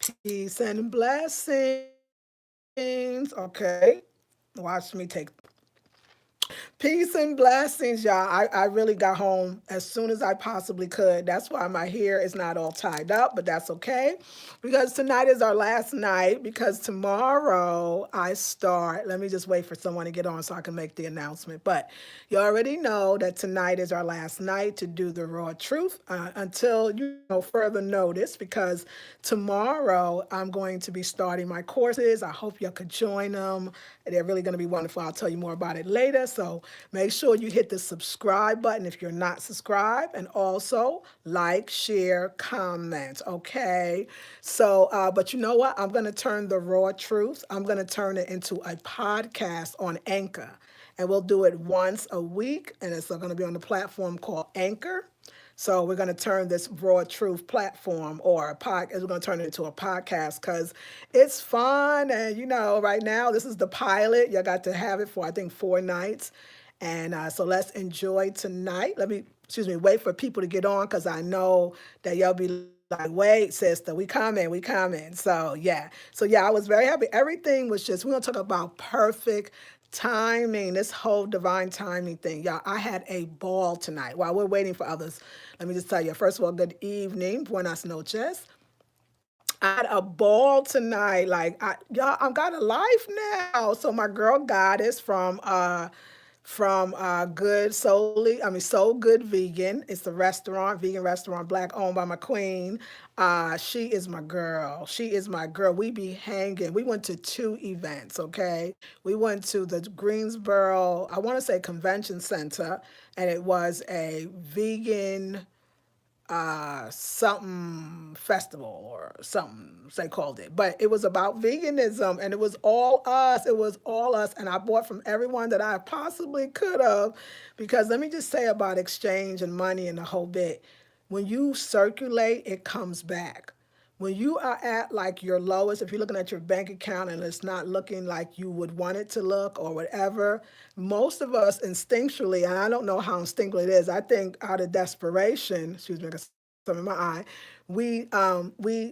Peace and blessings. Okay. Watch me take peace and blessings, y'all. I really got home as soon as I possibly could. That's why my hair is not all tied up, but that's okay. Because tonight is our last night. Because tomorrow I start. Let me just wait for someone to get on so I can make the announcement. But you already know that tonight is our last night to do the raw truth until further notice. Because tomorrow I'm going to be starting my courses. I hope you could join them. They're really going to be wonderful. I'll tell you more about it later. So make sure you hit the subscribe button if you're not subscribed, and also like, share, comment. Okay. So, but you know what? I'm going to turn the raw truth, I'm going to turn it into a podcast on Anchor. And we'll do it once a week. And it's going to be on the platform called Anchor. So we're going to turn this raw truth platform or a podcast, we're going to turn it into a podcast because it's fun. And, right now, this is the pilot. You got to have it for, I think, 4 nights. And so let's enjoy tonight. Wait for people to get on because I know that y'all be like, wait, sister, we coming, we coming. So, yeah. So, yeah, I was very happy. Everything was we're going to talk about perfect timing, this whole divine timing thing. Y'all, I had a ball tonight. While we're waiting for others, let me just tell you, first of all, good evening, buenas noches. I had a ball tonight. Like y'all, I've got a life now. So my girl Goddess from Good Solely, I mean So Good Vegan. It's the restaurant, vegan restaurant, black owned by my queen. She is my girl. She is my girl. We be hanging. We went to 2 events, okay? We went to the Greensboro, I want to say Convention Center, and it was a vegan something festival or something they called it, but it was about veganism, and it was all us. It was all us, and I bought from everyone that I possibly could have, because let me just say about exchange and money and the whole bit, when you circulate, it comes back. When you are at like your lowest, if you're looking at your bank account and it's not looking like you would want it to look or whatever, most of us instinctually, and I don't know how instinctual it is, I think out of desperation, excuse me, I got some in my eye, we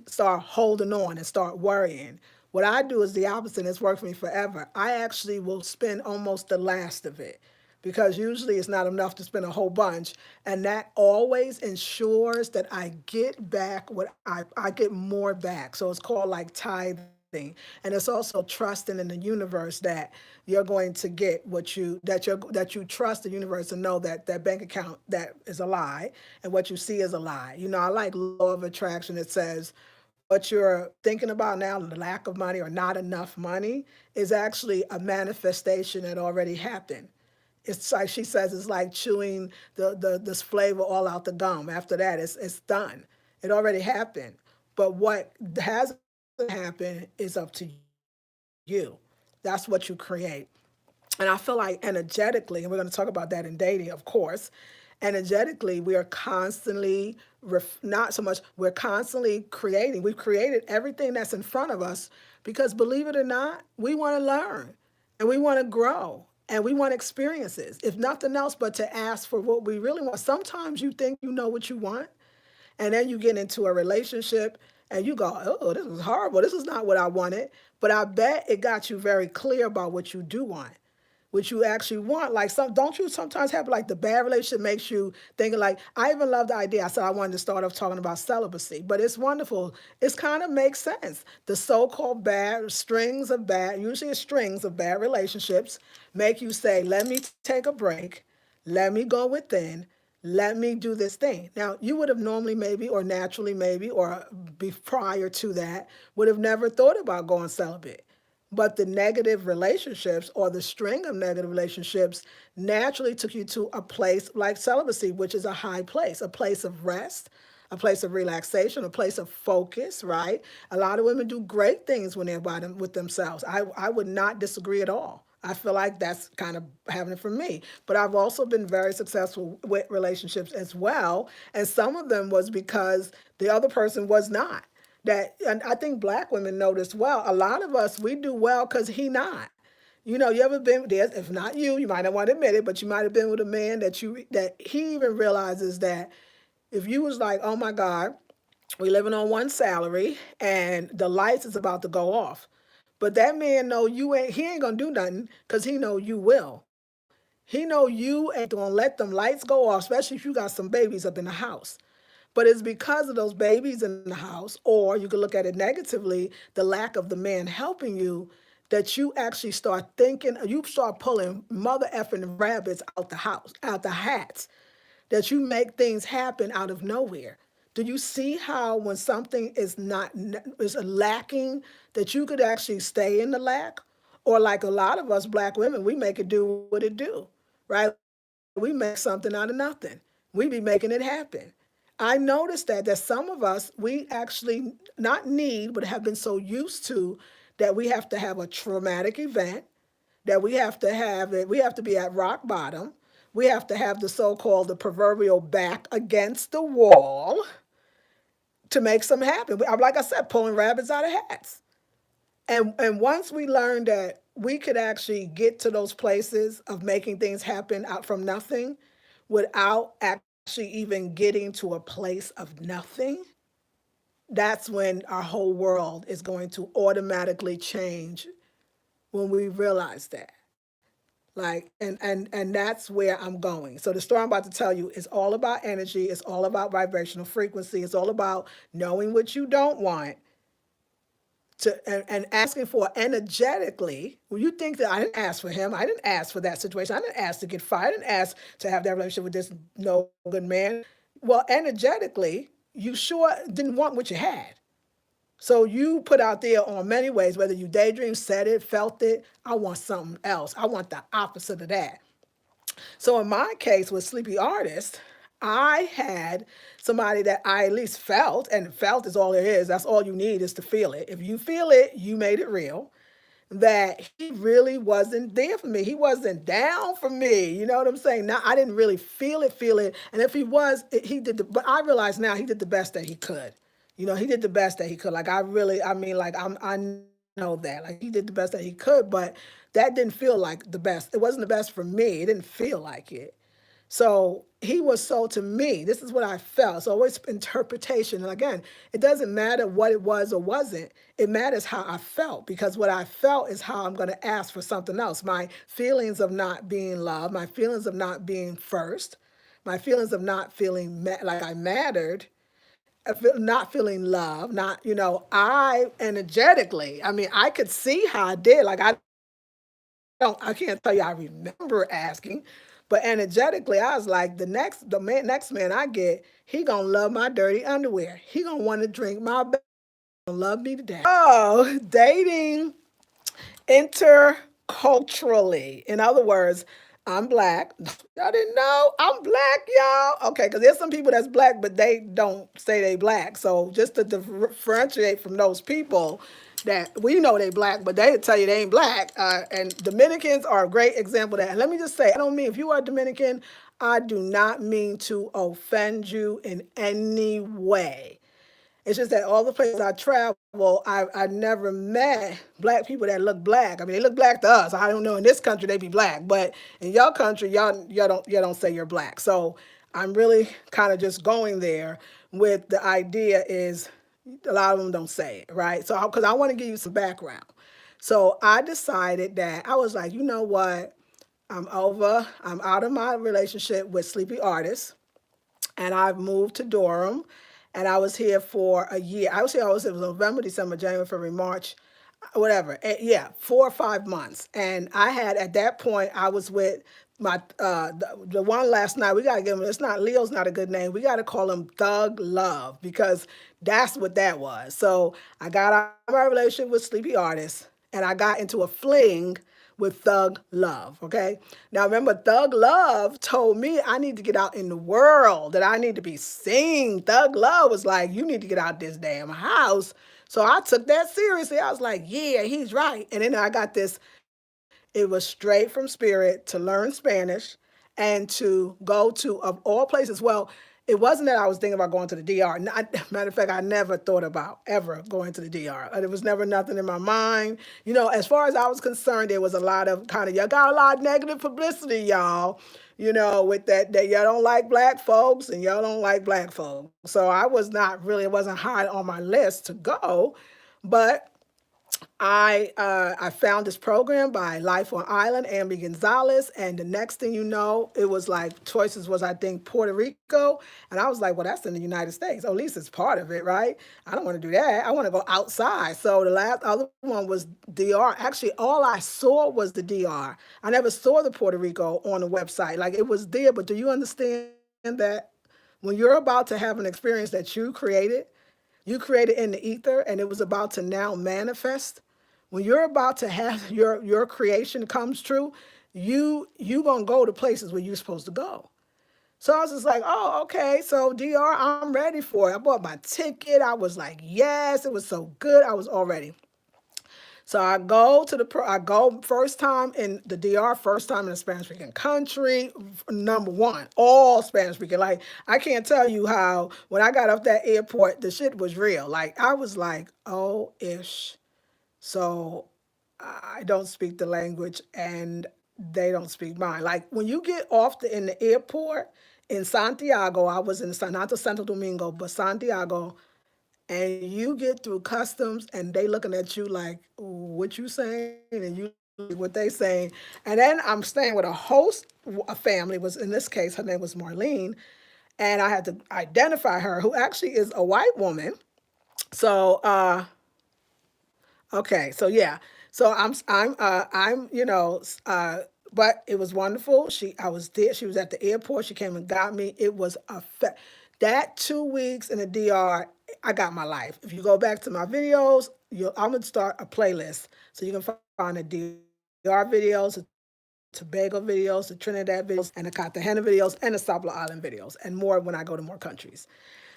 start holding on and start worrying. What I do is the opposite, and it's worked for me forever. I actually will spend almost the last of it because usually it's not enough to spend a whole bunch. And that always ensures that I get back I get more back. So it's called like tithing. And it's also trusting in the universe that you're going to get that you trust the universe and know that that bank account that is a lie and what you see is a lie. I like law of attraction. It says what you're thinking about now, the lack of money or not enough money, is actually a manifestation that already happened. It's like she says, it's like chewing this flavor all out the gum. After that, it's done. It already happened. But what hasn't happened is up to you. That's what you create. And I feel like energetically, and we're going to talk about that in dating, of course, energetically, we are constantly, not so much, we're constantly creating. We've created everything that's in front of us because, believe it or not, we want to learn and we want to grow and we want experiences, if nothing else, but to ask for what we really want. Sometimes you think you know what you want, and then you get into a relationship and you go, oh, this is horrible. This is not what I wanted. But I bet it got you very clear about what you do want, what you actually want. Like don't you sometimes have like the bad relationship makes you thinking like, I even love the idea. I said I wanted to start off talking about celibacy, but it's wonderful. It's kind of makes sense. The so-called bad strings of bad, usually it's strings of bad relationships, make you say, let me take a break. Let me go within. Let me do this thing. Now, you would have normally maybe, or naturally maybe, or be prior to that, would have never thought about going celibate. But the negative relationships or the string of negative relationships naturally took you to a place like celibacy, which is a high place, a place of rest, a place of relaxation, a place of focus, right? A lot of women do great things when they're with themselves. I would not disagree at all. I feel like that's kind of having it for me. But I've also been very successful with relationships as well. And some of them was because the other person was not. And I think black women know this well. A lot of us, we do well because he not. You ever been there? If not you, you might not want to admit it, but you might have been with a man that he even realizes that if you was like, oh my God, We living on one salary, and the lights is about to go off. But that man know you ain't. He ain't gonna do nothing because he know you will. He know you ain't gonna let them lights go off, especially if you got some babies up in the house. But it's because of those babies in the house, or you could look at it negatively, the lack of the man helping you, that you actually start thinking, you start pulling mother effing rabbits out the house, out the hats, that you make things happen out of nowhere. Do you see how when something is not is lacking, that you could actually stay in the lack? Or like a lot of us black women, we make it do what it do, right? We make something out of nothing. We be making it happen. I noticed that some of us, we actually not need, but have been so used to that we have to have a traumatic event, that we have to have it, we have to be at rock bottom. We have to have the so-called the proverbial back against the wall to make something happen. Like I said, pulling rabbits out of hats. And once we learned that we could actually get to those places of making things happen out from nothing without actually even getting to a place of nothing, that's when our whole world is going to automatically change when we realize that. Like and that's where I'm going. So the story I'm about to tell you is all about energy, it's all about vibrational frequency, it's all about knowing what you don't want and asking for energetically. When you think that I didn't ask for him, I didn't ask for that situation, I didn't ask to get fired, I didn't ask to have that relationship with this no good man. Well, energetically, you sure didn't want what you had. So you put out there on many ways, whether you daydream, said it, felt it, I want something else. I want the opposite of that. So in my case with Sleepy Artist, I had somebody that I at least felt, and felt is all there is. That's all you need is to feel it. If you feel it, you made it real. That he really wasn't there for me. He wasn't down for me. You know what I'm saying? Now I didn't really feel it. And if he was, he did the, but I realize now he did the best that he could. You know, he did the best that he could. Like I really, I mean, like I know that. Like he did the best that he could, but that didn't feel like the best. It wasn't the best for me. It didn't feel like it. So he was so to me, this is what I felt. So always interpretation. And again, it doesn't matter what it was or wasn't. It matters how I felt, because what I felt is how I'm going to ask for something else. My feelings of not being loved, my feelings of not being first, my feelings of not feeling like I mattered, not feeling love, not, I energetically, I mean, I could see how I did. Like I can't tell you I remember asking, but energetically, I was like, next man I get, he gonna love my dirty underwear. He gonna want to drink my bath. Gonna love me to death. Oh, dating interculturally. In other words, I'm black. Y'all didn't know I'm black, y'all. Okay, because there's some people that's black, but they don't say they black. So just to differentiate from those people that we know they black, but they tell you they ain't black. And Dominicans are a great example of that. And let me just say, I don't mean if you are Dominican, I do not mean to offend you in any way. It's just that all the places I travel, I never met black people that look black. I mean, they look black to us. I don't know in this country they be black, but in your country, y'all don't say you're black. So I'm really kind of just going there with the idea is a lot of them don't say it, right? So because I want to give you some background. So I decided that I was like, you know what? I'm out of my relationship with Sleepy Artist, and I've moved to Durham, and I was here for a year. It was November, December, January, February, March, whatever. Yeah, 4 or 5 months. And I had at that point I was with my the one last night. We gotta give him. It's not Leo's not a good name. We gotta call him Thug Love, because that's what that was. So I got out of my relationship with Sleepy Artist, and I got into a fling with Thug Love. Okay. Now remember, Thug Love told me I need to get out in the world, that I need to be seen. Thug Love was like, you need to get out this damn house. So I took that seriously. I was like, yeah, he's right. And then I got this, it was straight from spirit to learn Spanish and to go to, of all places. Well, it wasn't that I was thinking about going to the DR. Matter of fact, I never thought about ever going to the DR. It was never nothing in my mind. As far as I was concerned, there was a lot of kind of, y'all got a lot of negative publicity, y'all, with that y'all don't like black folks and y'all don't like black folks. So I was not really, it wasn't high on my list to go. But I found this program by Life on Island, Amby Gonzalez, and the next thing you know, it was like choices was I think Puerto Rico, and I was like, well, that's in the United States. Oh, at least it's part of it, right? I don't want to do that. I want to go outside. So the last other one was DR. Actually, all I saw was the DR. I never saw the Puerto Rico on the website. Like it was there, but do you understand that when you're about to have an experience that you created in the ether and it was about to now manifest, when you're about to have your creation comes true, you gonna go to places where you're supposed to go. So I was just like, oh, okay, so DR, I'm ready for it. I bought my ticket. I was like, yes, it was so good. I was all ready. So I go first time in the DR, first time in a Spanish speaking country. Number one, all Spanish speaking. Like I can't tell you how when I got off that airport, the shit was real. Like I was like, oh ish. So I don't speak the language and they don't speak mine. Like when you get off in the airport in Santiago, I was in not the Santo Domingo, but Santiago, and you get through customs and they looking at you like, what you saying? And you what they saying. And then I'm staying with a host, a family was in this case, her name was Marlene. And I had to identify her, who actually is a white woman. So okay, so yeah, so I'm but it was wonderful. I was there. She was at the airport. She came and got me. It was that 2 weeks in the DR. I got my life. If you go back to my videos, I'm gonna start a playlist so you can find the DR videos, the Tobago videos, the Trinidad videos, and the Cartagena videos, and the Sabla Island videos, and more when I go to more countries.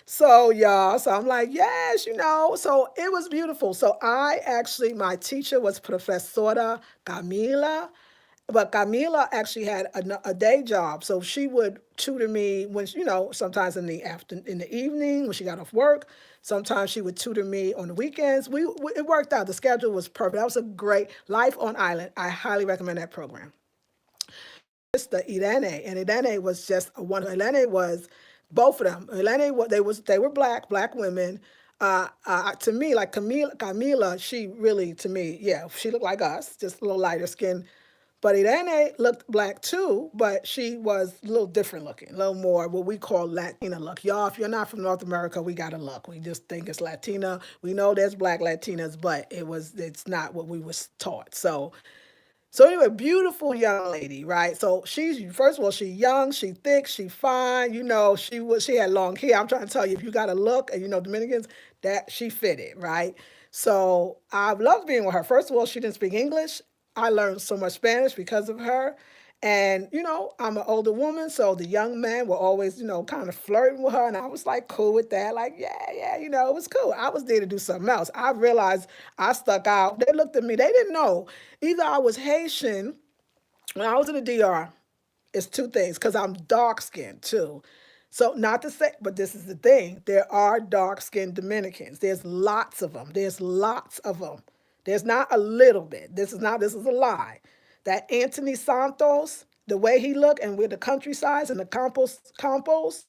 So, y'all, so I'm like, yes, so it was beautiful. So my teacher was Professora Camila, but Camila actually had a day job. So she would tutor me when, sometimes in the evening when she got off work. Sometimes she would tutor me on the weekends. It worked out. The schedule was perfect. That was a great Life on Island. I highly recommend that program. Sister Irene, and Irene was just a wonderful. Irene was both of them. Irene, they were black women. To me, like Camila, she really to me, yeah, she looked like us, just a little lighter skin. But Irene looked black too, but she was a little different looking, a little more what we call Latina look. Y'all, if you're not from North America, we got a look. We just think it's Latina. We know there's black Latinas, but it's not what we was taught. So anyway, beautiful young lady, right? So she's first of all, she young, she thick, she fine. She had long hair. I'm trying to tell you, if you got a look, and Dominicans, that she fitted, right? So I loved being with her. First of all, she didn't speak English. I learned so much Spanish because of her. And, I'm an older woman, so the young men were always, kind of flirting with her. And I was like, cool with that. Like, yeah, it was cool. I was there to do something else. I realized I stuck out. They looked at me. They didn't know. Either I was Haitian when I was in the DR. It's two things, because I'm dark skinned too. So, not to say, but this is the thing. There are dark skinned Dominicans. There's lots of them. There's lots of them. There's not a little bit. This is a lie. That Anthony Santos, the way he looked, and with the countryside and the campos,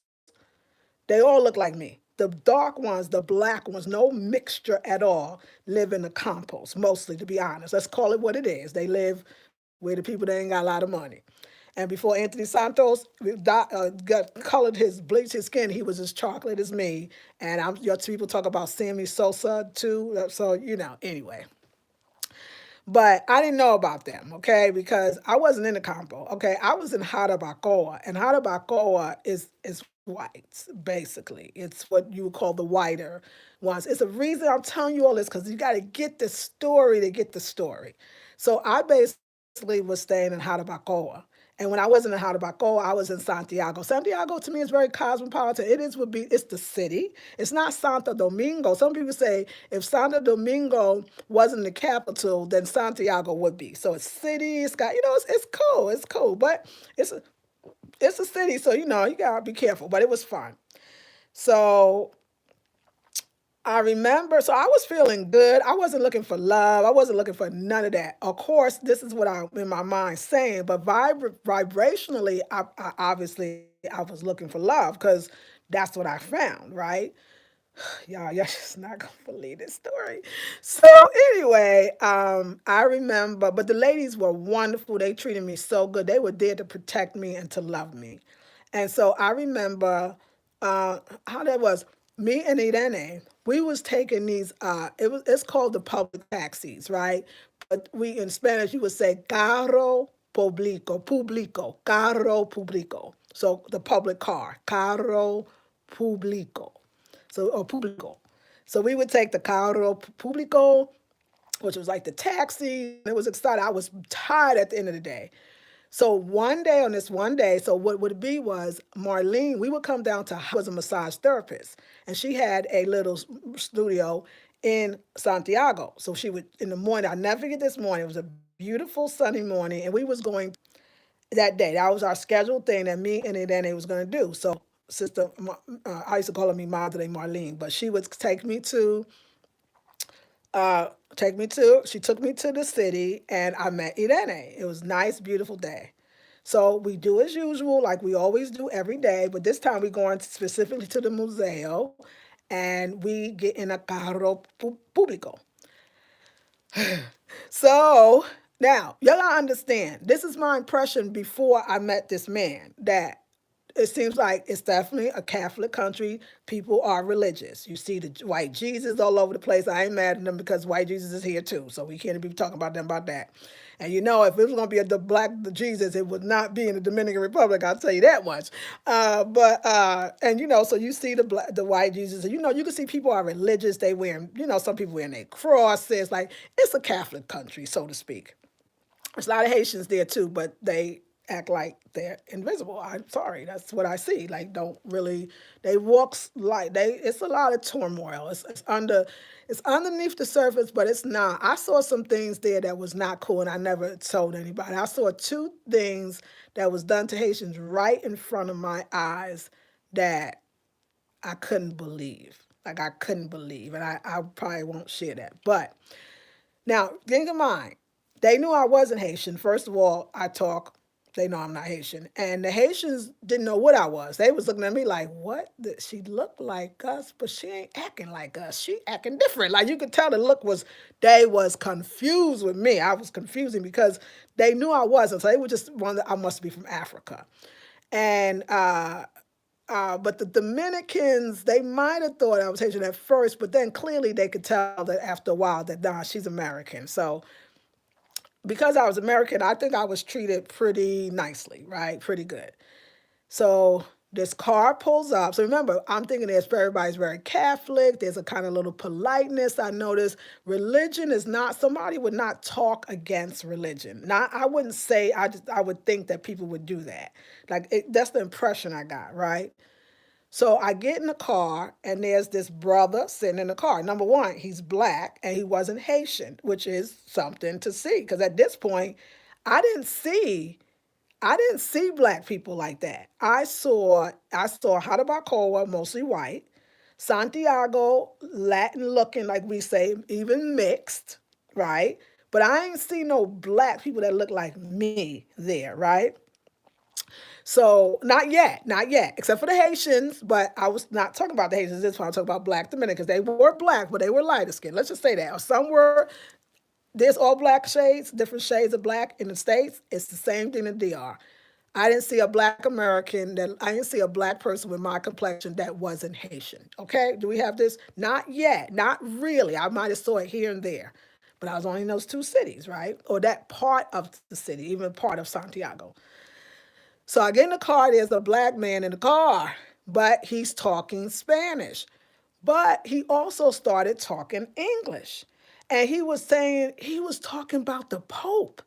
they all look like me. The dark ones, the black ones, no mixture at all, live in the campos, mostly, to be honest. Let's call it what it is. They live where the people that ain't got a lot of money. And before Anthony Santos got colored bleached his skin, he was as chocolate as me. And your people talk about Sammy Sosa too. So, anyway. But I didn't know about them, okay, because I wasn't in the campo, okay. I was in Jarabacoa, and Jarabacoa is whites, basically. It's what you would call the whiter ones. It's a reason I'm telling you all this, because you got to get the story to get the story. So I basically was staying in Jarabacoa. And when I wasn't in Jarabacoa, I was in Santiago. Santiago to me is very cosmopolitan. It's the city. It's not Santo Domingo. Some people say if Santo Domingo wasn't the capital, then Santiago would be. So it's city. It's got it's cool. It's cool, but it's a city. So you gotta be careful. But it was fun. So I remember, so I was feeling good. I wasn't looking for love. I wasn't looking for none of that. Of course, this is what I'm in my mind saying, but vibrationally, obviously I was looking for love because that's what I found, right? Y'all just not gonna believe this story. So anyway, I remember, but the ladies were wonderful. They treated me so good. They were there to protect me and to love me. And so I remember how that was. Me and Irene, we was taking these. It's called the public taxis, right? But we in Spanish you would say carro carro público. So the public car, carro público. So or público. So we would take the carro público, which was like the taxi. It was exciting. I was tired at the end of the day. So one day on this one day, so what would it be was Marlene, we would come down to, was a massage therapist, and she had a little studio in Santiago. So she would, in the morning, I'll never forget this morning, it was a beautiful sunny morning, and we was going that day. That was our scheduled thing that me and Irene was going to do. So sister, I used to call her mi madre Marlene, but she would she took me to the city and I met Irene. It was a nice, beautiful day. So we do as usual, like we always do every day, but this time we're going specifically to the museo and we get in a carro público. So now, y'all gotta understand, this is my impression before I met this man, that it seems like it's definitely a Catholic country. People are religious. You see the white Jesus all over the place. I ain't mad at them because white Jesus is here too. So we can't be talking about them about that. And you know, if it was going to be the black Jesus, it would not be in the Dominican Republic. I'll tell you that much. And you know, so you see the white Jesus, and you know, you can see people are religious. They wearing, you know, some people wearing their crosses. Like it's a Catholic country, so to speak. There's a lot of Haitians there too, but they act like they're invisible. I'm sorry, that's what I see. Like, don't really. They walk like they. It's a lot of turmoil. It's underneath the surface, but it's not. I saw some things there that was not cool, and I never told anybody. I saw two things that was done to Haitians right in front of my eyes that I couldn't believe. Like I couldn't believe, and I probably won't share that, but. Now, think in mind, they knew I wasn't Haitian. First of all, I talk. They know I'm not Haitian, and the Haitians didn't know what I was. They was looking at me like, "What? She looked like us, but she ain't acting like us. She acting different." Like you could tell the look was. They was confused with me. I was confusing because they knew I wasn't. So they would just wonder I must be from Africa, and but the Dominicans, they might have thought I was Haitian at first, but then clearly they could tell that after a while that nah, she's American. So because I was American, I think I was treated pretty nicely, right? Pretty good. So this car pulls up. So remember, I'm thinking everybody's very Catholic. There's a kind of little politeness. I notice religion is not, somebody would not talk against religion. Not, I wouldn't say, I would think that people would do that. Like that's the impression I got, right? So I get in the car and there's this brother sitting in the car. Number one, he's black and he wasn't Haitian, which is something to see. Because at this point, I didn't see I didn't see black people like that. I saw Hadabacoa, mostly white, Santiago, Latin looking like we say, even mixed, right? But I ain't see no black people that look like me there, right? So not yet, except for the Haitians. But I was not talking about the Haitians. This time I'm talking about black Dominicans. They were black, but they were lighter skinned. Let's just say that. Or some were. There's all black shades, different shades of black in the states. It's the same thing in DR. I didn't see a black American that I didn't see a black person with my complexion that wasn't Haitian. Okay, do we have this? Not yet, not really. I might have saw it here and there, but I was only in those two cities, right? Or that part of the city, even part of Santiago. So I get in the car, there's a black man in the car, but he's talking Spanish. But he also started talking English. And he was talking about the Pope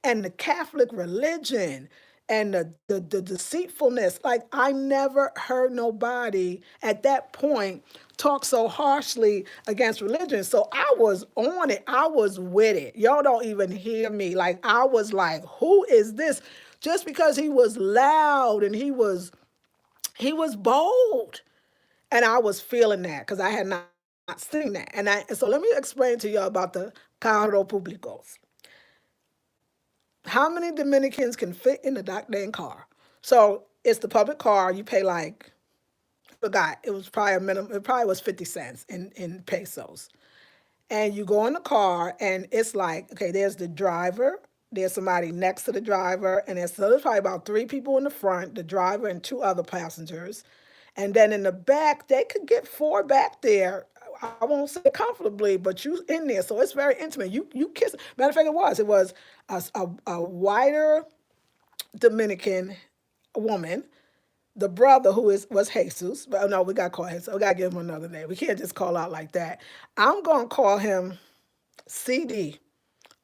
and the Catholic religion and the deceitfulness. Like, I never heard nobody at that point talk so harshly against religion. So I was on it. I was with it. Y'all don't even hear me. Like, I was like, who is this? Just because he was loud and he was bold. And I was feeling that because I had not seen that. And so let me explain to you about the carro públicos. How many Dominicans can fit in the Doc Dane car? So it's the public car. You pay like, I forgot, it was probably a minimum, it probably was 50 cents in pesos. And you go in the car, and it's like, okay, there's the driver, there's somebody next to the driver, and there's probably about three people in the front, the driver and two other passengers. And then in the back, they could get four back there. I won't say comfortably, but you in there, so it's very intimate. You kiss. Matter of fact, it was a whiter Dominican woman, the brother who was Jesus, but no, we got to call him. So we got to give him another name. We can't just call out like that. I'm gonna call him CD,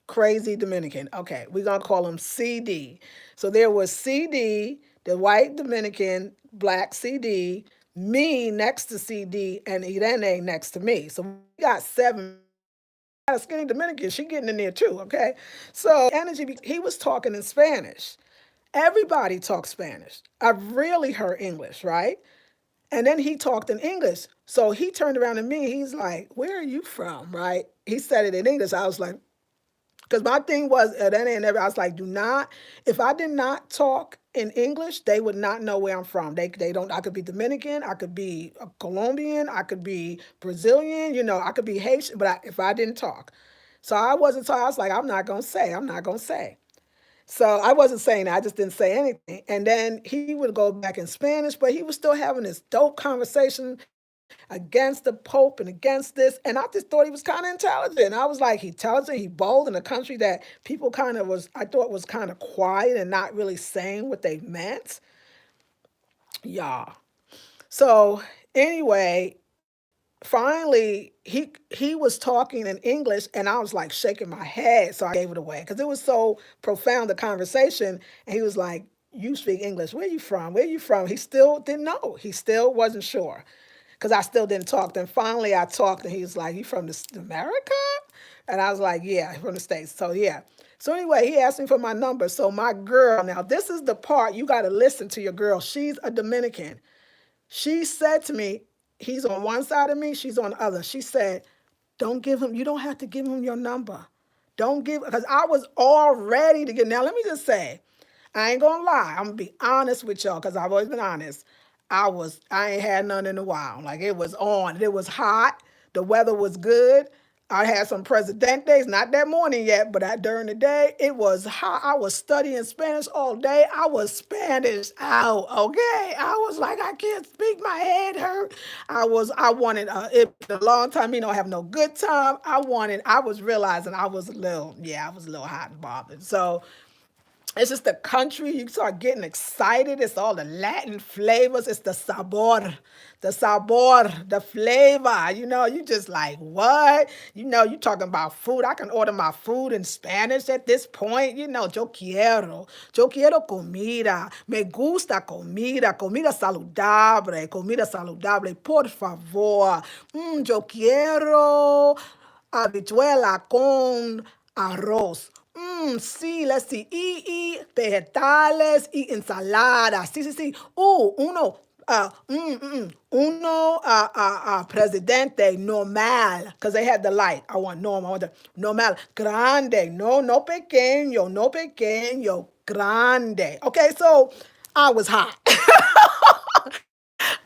Crazy Dominican. Okay, we're gonna call him CD. So there was CD, the white Dominican, black CD, me next to CD, and Irene next to me. So we got seven. Got a skinny Dominican. She getting in there too. Okay, so energy. He was talking in Spanish. Everybody talks Spanish. I really heard English, right? And then he talked in English. So he turned around to me. He's like, "Where are you from?" Right? He said it in English. I was like, because my thing was, at any and every, I was like, do not, if I did not talk in English, they would not know where I'm from. They don't, I could be Dominican, I could be a Colombian, I could be Brazilian, I could be Haitian, but if I didn't talk. So I wasn't talking, I was like, I'm not going to say. So I wasn't saying that. I just didn't say anything. And then he would go back in Spanish, but he was still having this dope conversation against the Pope and against this. And I just thought he was kind of intelligent. I was like, he intelligent, he bold in a country that people kind of I thought was kind of quiet and not really saying what they meant. Yeah. So anyway, finally he was talking in English, and I was like shaking my head, so I gave it away because it was so profound, the conversation. And he was like, "You speak English? Where you from? Where you from?" He still didn't know. He still wasn't sure because I still didn't talk. Then finally I talked, and he was like, "You from America?" And I was like, "Yeah, from the States." So yeah. So anyway, he asked me for my number. So my girl, now this is the part you got to listen to your girl. She's a Dominican. She said to me, he's on one side of me, she's on the other. She said, don't give him, you don't have to give him your number. Don't give, because I was all ready to get, now let me just say, I ain't gonna lie, I'm gonna be honest with y'all, because I've always been honest. I ain't had none in a while. Like it was on, it was hot, the weather was good. I had some Presidentes, not that morning yet, but during the day, it was hot. I was studying Spanish all day. I was Spanish out, okay? I was like, I can't speak, my head hurt. I wanted, it a long time, have no good time. I was realizing I was a little hot and bothered. So it's just the country. You start getting excited. It's all the Latin flavors. It's the flavor. You just like, what? You talking about food. I can order my food in Spanish at this point. Yo quiero comida. Me gusta comida saludable, por favor. Yo quiero habichuela con arroz. Sí, let's see. Y vegetales y ensaladas. Sí, sí, sí. Presidente normal, because they had the light. I want normal. I want the normal. Grande. No, no pequeño. No pequeño. Grande. Okay, so I was hot.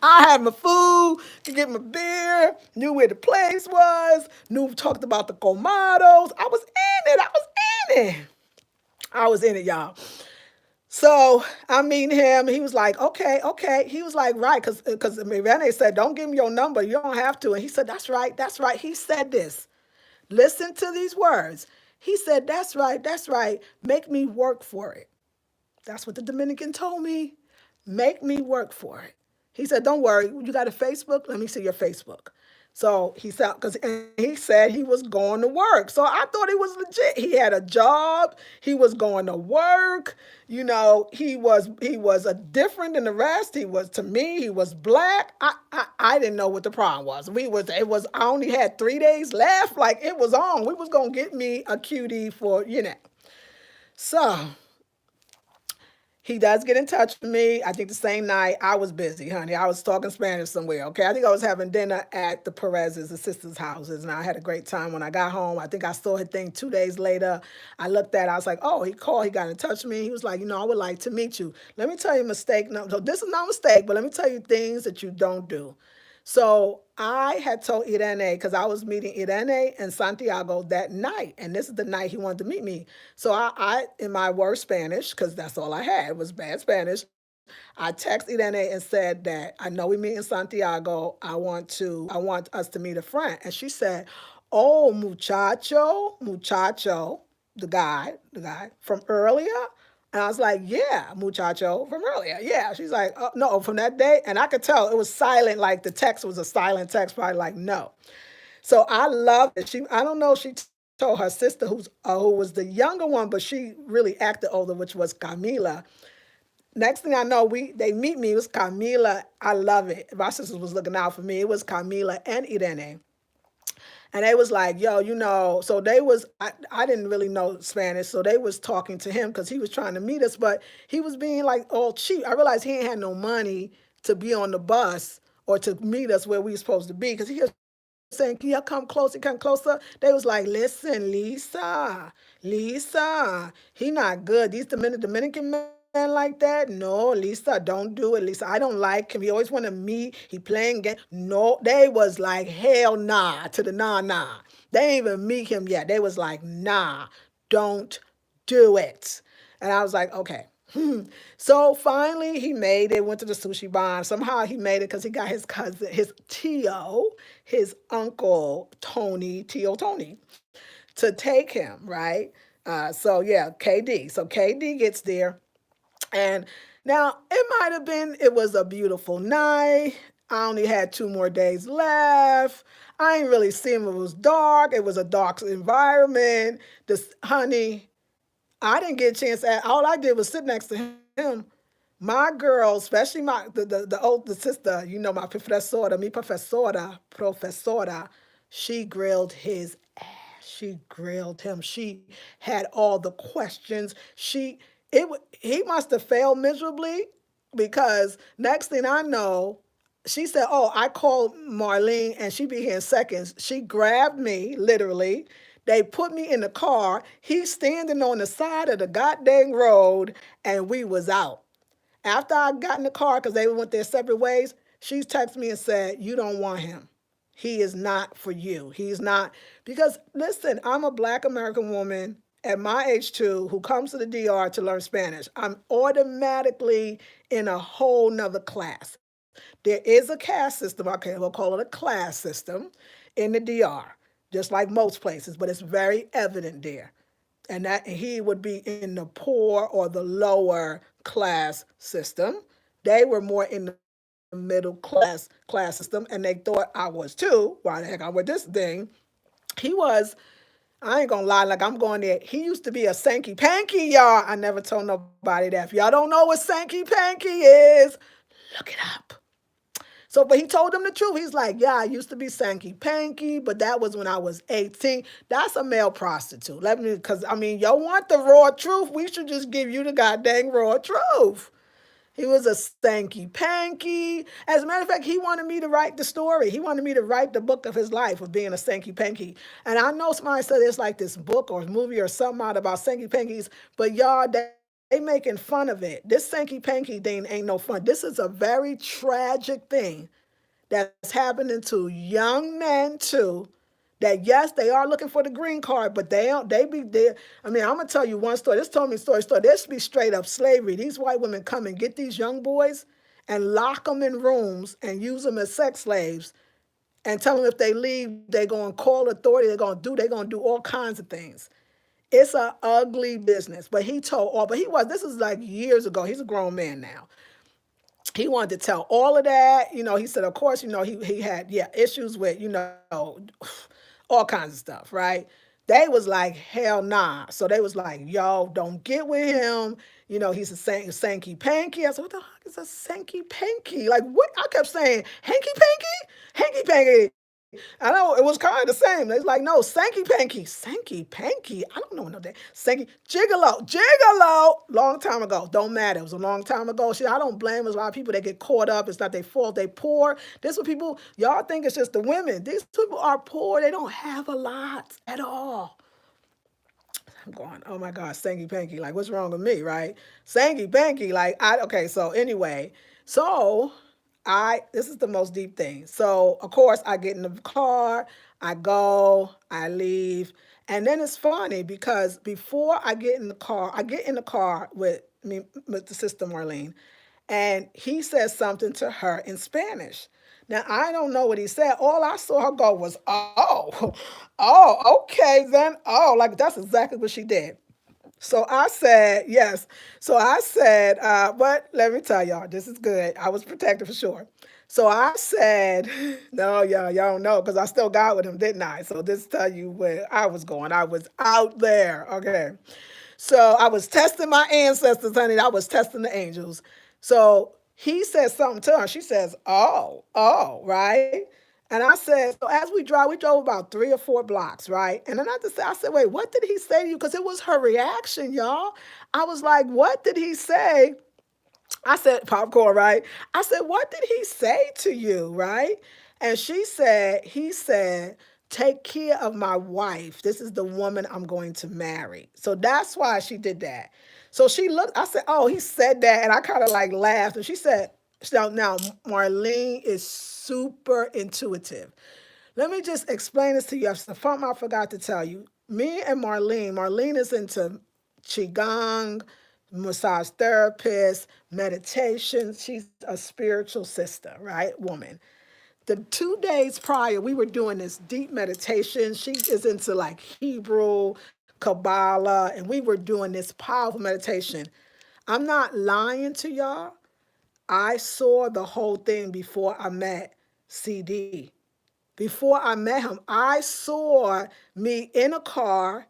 I had my food, to get my beer, knew where the place was, talked about the comados. I was in it. I was in it, y'all. So I meet him. He was like, okay, okay. He was like, right, because Rene said, don't give him your number. You don't have to. And he said, that's right, that's right. He said this. Listen to these words. He said, that's right, that's right. Make me work for it. That's what the Dominican told me. Make me work for it. He said, don't worry. You got a Facebook? Let me see your Facebook. So he said, because he said he was going to work. So I thought he was legit. He had a job. He was going to work. He was a different than the rest. He was, to me, he was black. I didn't know what the problem was. I only had 3 days left. Like it was on. We was going to get me a cutie for. So He does get in touch with me. I think the same night I was busy, honey. I was talking Spanish somewhere. Okay, I think I was having dinner at the Perez's, the sisters' houses, and I had a great time when I got home. I think I saw his thing 2 days later. I looked at it. I was like, oh, he called. He got in touch with me. He was like, I would like to meet you. Let me tell you a mistake. No, so this is not a mistake, but let me tell you things that you don't do. So I had told Irene, because I was meeting Irene and Santiago that night, and this is the night he wanted to meet me. So I in my worst Spanish, because that's all I had was bad Spanish, I texted Irene and said that I know we meet in Santiago. I want us to meet a friend. And she said, oh, muchacho, the guy from earlier. And I was like, yeah, muchacho from earlier. Yeah. She's like, oh, no, from that day. And I could tell it was silent, like the text was a silent text, probably like, no. So I love it. I don't know, she told her sister, who was the younger one, but she really acted older, which was Camila. Next thing I know, they meet me. It was Camila. I love it. My sister was looking out for me. It was Camila and Irene. And they was like, yo, so I didn't really know Spanish. So they was talking to him because he was trying to meet us, but he was being like all cheap. I realized he ain't had no money to be on the bus or to meet us where we were supposed to be because he was saying, can you come closer, come closer? They was like, listen, Lisa, he not good. These Dominican men like that? No, Lisa, don't do it. Lisa, I don't like him. He always want to meet. He playing game. No, they was like, hell nah to the nah. They ain't even meet him yet. They was like, nah, don't do it. And I was like, okay. So finally he made it, went to the sushi bar. Somehow he made it because he got his cousin, his Tio, his uncle Tio Tony, to take him, right? So yeah, KD. So KD gets there. And now it was a beautiful night. I only had 2 more days left. I ain't really see him. It was dark. It was a dark environment. This honey, I didn't get a chance to, all I did was sit next to him. My girl, especially the older sister, my professora, she grilled his ass. She grilled him. She had all the questions. He must have failed miserably because next thing I know, she said, oh, I called Marlene and she be here in seconds. She grabbed me, literally. They put me in the car. He's standing on the side of the goddamn road and we was out. After I got in the car, because they went their separate ways, she texted me and said, you don't want him. He is not for you. He's not. Because listen, I'm a Black American woman at my age too who comes to the DR to learn Spanish. I'm automatically in a whole nother class. There is a caste system, okay, we'll call it a class system in the DR, just like most places, but it's very evident there. And that he would be in the poor or the lower class system. They were more in the middle class system, and they thought I was too. Why the heck I'm with this thing? He was, I ain't gonna lie, like I'm going there. He used to be a Sankey Panky, y'all. I never told nobody that. If y'all don't know what Sankey Panky is, look it up. So, but he told them the truth. He's like, yeah, I used to be Sankey Panky, but that was when I was 18. That's a male prostitute. Because, you want the raw truth. We should just give you the goddamn raw truth. He was a stanky panky. As a matter of fact, he wanted me to write the story. He wanted me to write the book of his life of being a stanky panky. And I know somebody said there's like this book or movie or something out about stanky pankies, but y'all, they making fun of it. This Sankey Panky thing ain't no fun. This is a very tragic thing that's happening to young men too. That yes, they are looking for the green card, but they don't. They be there. I'm gonna tell you one story. This told me story. This be straight up slavery. These white women come and get these young boys and lock them in rooms and use them as sex slaves and tell them if they leave, they're gonna call authority. They're gonna do all kinds of things. It's a ugly business. But he told all, but this is like years ago. He's a grown man now. He wanted to tell all of that. He said, of course, he had, issues with, all kinds of stuff, right? They was like, hell nah. So they was like, yo, don't get with him. He's a Sankey Panky. I said, what the heck is a Sankey Panky? Like, what? I kept saying, hanky panky? Hanky panky. I know it was kind of the same. It's like, no, Sankey Panky. I don't know no day. Sankey Gigolo. Long time ago. Don't matter. It was a long time ago. Shit, I don't blame. There's a lot of people that get caught up. It's not their fault. They poor. This is what people, y'all think it's just the women. These people are poor. They don't have a lot at all. I'm going, oh my God, Sanky Panky. Like, what's wrong with me, right? Sanky Panky. Okay, so anyway, so this is the most deep thing. So, of course, I get in the car, I go, I leave. And then it's funny because before I get in the car, I get in the car with me, with the sister Marlene, and he says something to her in Spanish. Now, I don't know what he said. All I saw her go was, oh, oh, okay, then. Oh, like that's exactly what she did. So I said, yes. So I said, but let me tell y'all, this is good. I was protected for sure. So I said, no, y'all don't know, because I still got with him, didn't I? So this tell you where I was going. I was out there. Okay. So I was testing my ancestors, honey. I was testing the angels. So he said something to her. She says, oh, right? And I said, so as we drove about 3 or 4 blocks, right? And then I said, wait, what did he say to you? Because it was her reaction, y'all. I was like, what did he say? I said, popcorn, right? I said, what did he say to you, right? And he said, take care of my wife. This is the woman I'm going to marry. So that's why she did that. So she looked, I said, oh, he said that. And I kind of like laughed. And she said, so now Marlene is super intuitive. Let me just explain this to you. Something I forgot to tell you. Me and Marlene is into Qigong, massage therapist, meditation. She's a spiritual sister, right? Woman. The 2 days prior, we were doing this deep meditation. She is into like Hebrew, Kabbalah, and we were doing this powerful meditation. I'm not lying to y'all. I saw the whole thing before I met CD. Before I met him, I saw me in a car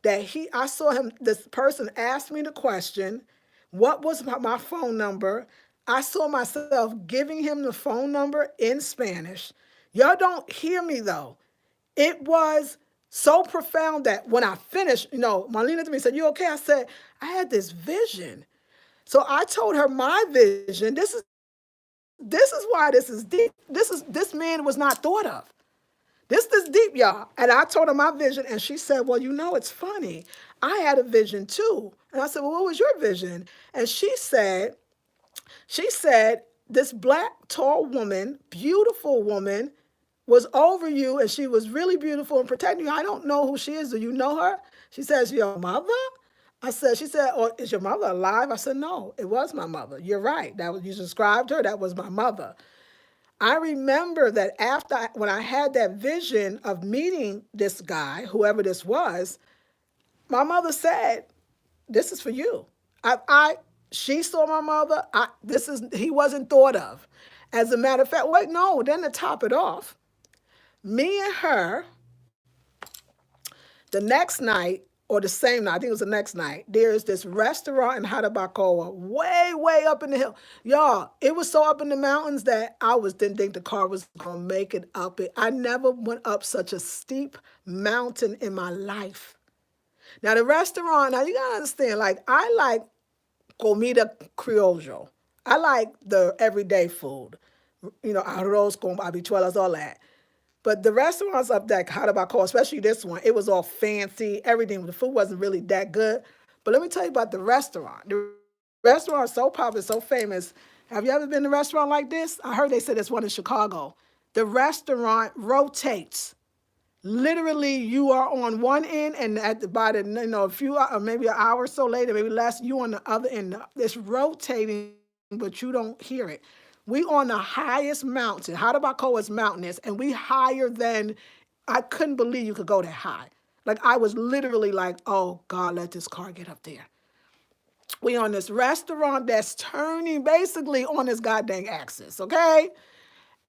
I saw him, this person asked me the question, what was my phone number? I saw myself giving him the phone number in Spanish. Y'all don't hear me though. It was so profound that when I finished, Marlene looked at me and said, you okay? I said, I had this vision. So I told her my vision. This is why this is deep. This man was not thought of. This is deep, y'all. And I told her my vision, and she said, well, it's funny. I had a vision too. And I said, well, what was your vision? And she said, this black, tall woman, beautiful woman, was over you, and she was really beautiful and protecting you. I don't know who she is. Do you know her? She says, your mother? She said, oh, is your mother alive? I said, no, it was my mother. You're right. You described her. That was my mother. I remember that when I had that vision of meeting this guy, whoever this was, my mother said, this is for you. She saw my mother. He wasn't thought of. As a matter of fact, wait, no, then to top it off, me and her, the next night, or the same night, I think it was the next night, there is this restaurant in Jarabacoa, way, way up in the hill. Y'all, it was so up in the mountains that didn't think the car was going to make it up it. I never went up such a steep mountain in my life. Now, the restaurant, now you got to understand, I like comida criollo. I like the everyday food. Arroz con habichuelas, all that. But the restaurants up there, Jarabacoa, especially this one, it was all fancy, everything. The food wasn't really that good. But let me tell you about the restaurant. The restaurant is so popular, so famous. Have you ever been to a restaurant like this? I heard they said there's one in Chicago. The restaurant rotates. Literally, you are on one end, and by the a few maybe an hour or so later, maybe less, you on the other end. It's rotating, but you don't hear it. We on the highest mountain. Jarabacoa is mountainous, and we higher than, I couldn't believe you could go that high. Like, I was literally like, oh, God, let this car get up there. We on this restaurant that's turning basically on this goddamn axis, okay?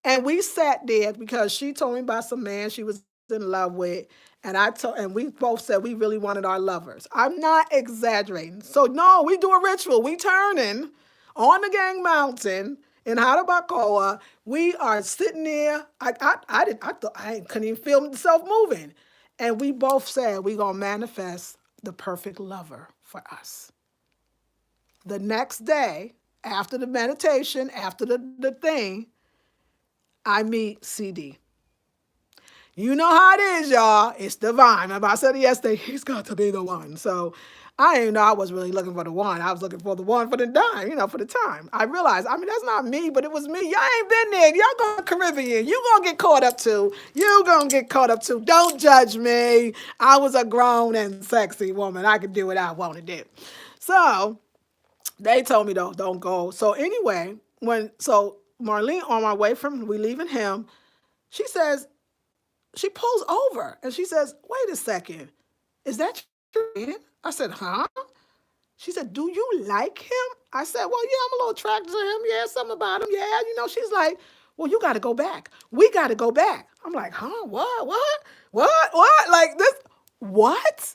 And we sat there because she told me about some man she was in love with, and we both said we really wanted our lovers. I'm not exaggerating. So no, we do a ritual. We turning on the gang mountain in Harabacoa. We are sitting there. I thought I couldn't even feel myself moving. And we both said we gonna manifest the perfect lover for us. The next day, after the meditation, after the thing, I meet CD. You know how it is, y'all. It's divine. Remember, I said it yesterday, he's got to be the one. So I didn't know I was really looking for the one. I was looking for the one for the dime, for the time. I realized, that's not me, but it was me. Y'all ain't been there. Y'all going to Caribbean. You going to get caught up too. You going to get caught up too. Don't judge me. I was a grown and sexy woman. I could do what I want to do. So they told me, though, don't go. So anyway, Marlene, on my way from, we leaving him, she says, she pulls over and she says, wait a second, is that your man? I said, huh? She said, do you like him? I said, well, yeah, I'm a little attracted to him. Yeah, something about him. Yeah, she's like, well, you got to go back. We got to go back. I'm like, huh? What? Like this, what?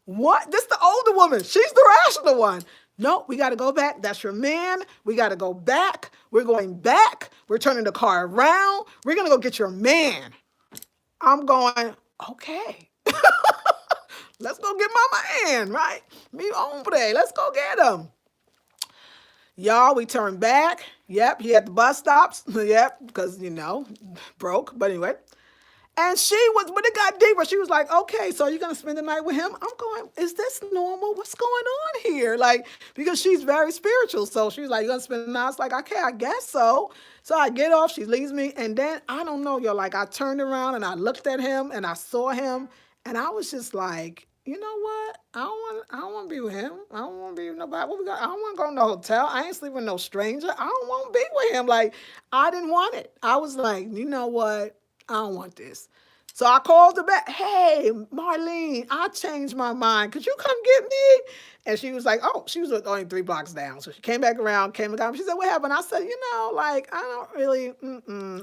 What? This the older woman. She's the rational one. No, we got to go back. That's your man. We got to go back. We're going back. We're turning the car around. We're going to go get your man. I'm going, okay. Let's go get my man, right? Mi hombre, let's go get him. Y'all, we turned back. Yep, he had the bus stops. Yep, because, broke. But anyway. And when it got deeper, she was like, okay, so you're going to spend the night with him? I'm going, is this normal? What's going on here? Like, because she's very spiritual. So she was like, you're going to spend the night? I was like, okay, I guess so. So I get off, she leaves me. And then, I don't know, yo, like I turned around and I looked at him and I saw him. And I was just like, you know what? I don't want to be with him. I don't want to be with nobody. I don't want to go to no hotel. I ain't sleeping with no stranger. I don't want to be with him. Like, I didn't want it. I was like, you know what? I don't want this. So I called her back. Hey, Marlene, I changed my mind. Could you come get me? And she was like, oh, she was only 3 blocks down. So she came back around, came and got me. She said, what happened? I said, like, I don't really,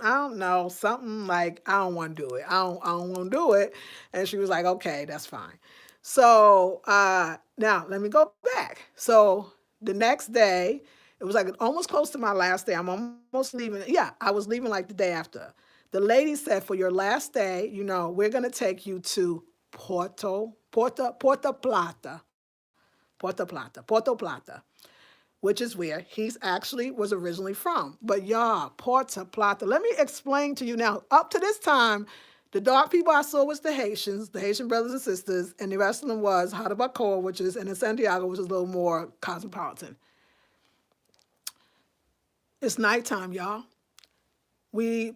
I don't know. Something like, I don't want to do it. I don't want to do it. And she was like, okay, that's fine. So now let me go back. So the next day, it was like almost close to my last day. I'm almost leaving. Yeah, I was leaving like the day after. The lady said, for your last day, we're going to take you to Puerto Plata, which is where he's actually was originally from. But y'all, Puerto Plata, let me explain to you now. Up to this time, the dark people I saw was the Haitian brothers and sisters, and the rest of them was Jarabacoa, which is, and in Santiago, which is a little more cosmopolitan. It's nighttime, y'all. We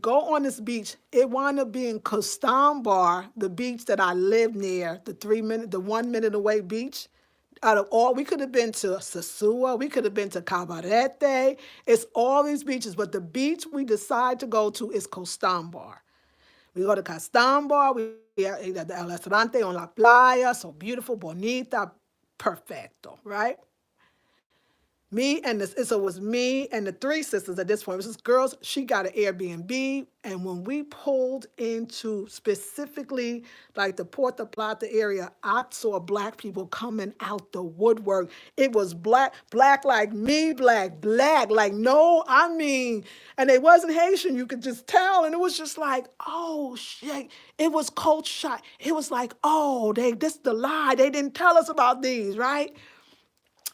go on this beach. It wound up being Costambar, the beach that I lived near, the 1 minute away beach. Out of all, we could have been to Sosua, we could have been to Cabarete. It's all these beaches, but the beach we decide to go to is Costambar. We go to Costambar, we are at the restaurante on la playa, so beautiful, bonita, perfecto, right? So it was me and the 3 sisters at this point. It was just girls. She got an Airbnb. And when we pulled into specifically like the Puerto Plata area, I saw black people coming out the woodwork. It was black like me, black, like no, and they wasn't Haitian. You could just tell. And it was just like, oh shit. It was culture shock. It was like, oh, this is the lie. They didn't tell us about these, right?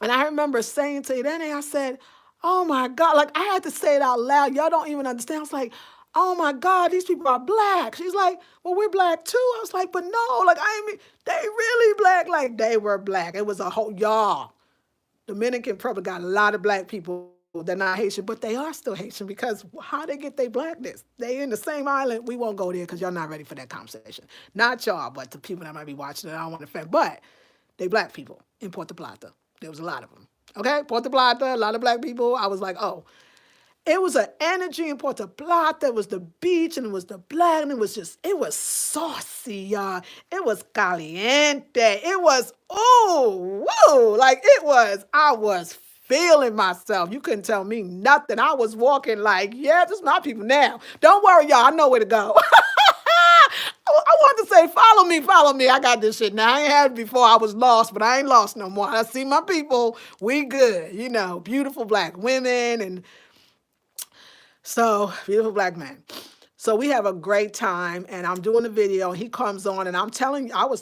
And I remember saying to Irene, I said, oh my God, like I had to say it out loud. Y'all don't even understand. I was like, oh my God, these people are black. She's like, well, we're black too. I was like, but no, like they really black. Like they were black. It was a whole, y'all. Dominican Republic got a lot of black people. They're not Haitian, but they are still Haitian because how they get their blackness? They in the same island. We won't go there because y'all not ready for that conversation. Not y'all, but the people that might be watching it, I don't want to offend. But they black people in Puerto Plata. There was a lot of them. Okay? Puerto Plata, a lot of black people. I was like, oh. It was an energy in Puerto Plata. It was the beach and it was the black and it was saucy, y'all. It was caliente. It was, oh, whoa. Like I was feeling myself. You couldn't tell me nothing. I was walking like, yeah, this is my people now. Don't worry, y'all. I know where to go. I wanted to say, follow me, follow me. I got this shit now. I ain't had it before. I was lost, but I ain't lost no more. I see my people. We good. Beautiful black women and so beautiful black men. So we have a great time, and I'm doing the video, and he comes on, and I was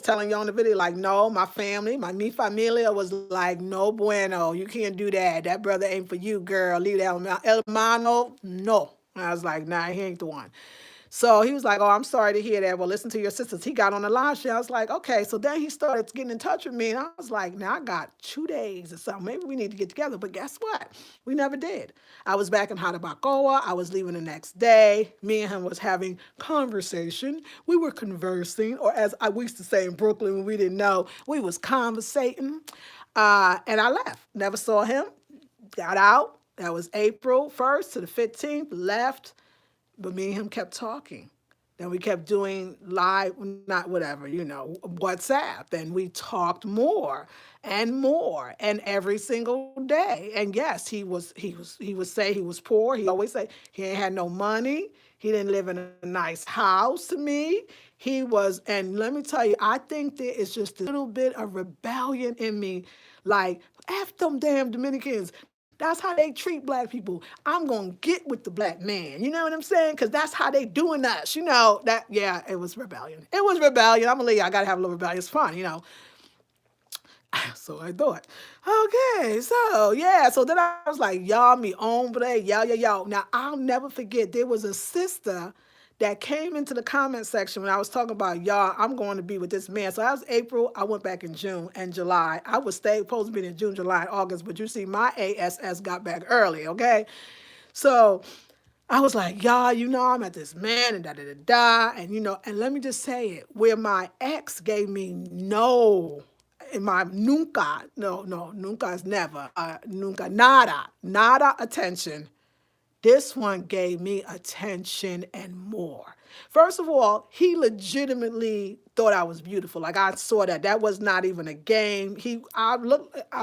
telling you on the video, like, no, my family, mi familia was like, no bueno, you can't do that. That brother ain't for you, girl. Leave that alone. Hermano, no. And I was like, nah, he ain't the one. So he was like, oh, I'm sorry to hear that. Well, listen to your sisters. He got on the live show. I was like, okay. So then he started getting in touch with me. And I was like, now I got 2 days or something. Maybe we need to get together. But guess what? We never did. I was back in Hanabacoa. I was leaving the next day. Me and him was having conversation. We were conversing, or as we used to say in Brooklyn when we didn't know, we was conversating. And I left. Never saw him. Got out. That was April 1st to the 15th. Left. But me and him kept talking. Then we kept doing live, not whatever, WhatsApp. And we talked more and every single day. And yes, he would say he was poor. He always say he ain't had no money. He didn't live in a nice house to me. And let me tell you, I think there is just a little bit of rebellion in me. Like, F them damn Dominicans. That's how they treat black people. I'm going to get with the black man. You know what I'm saying? Because that's how they doing us. It was rebellion. It was rebellion. I'm going to leave you. I got to have a little rebellion. It's fun. So I thought, okay, so yeah. So then I was like, y'all, me hombre, y'all. Now, I'll never forget, there was a sister that came into the comment section when I was talking about, y'all, I'm going to be with this man. So that was April. I went back in June and July. I was supposed to be in June, July, and August, but you see, my ASS got back early, okay? So I was like, y'all, I'm at this man and da-da-da-da. And let me just say it, where my ex gave me no, in my nunca, no, nunca is never, nunca, nada attention. This one gave me attention and more. First of all, he legitimately thought I was beautiful. Like, I saw that. That was not even a game. I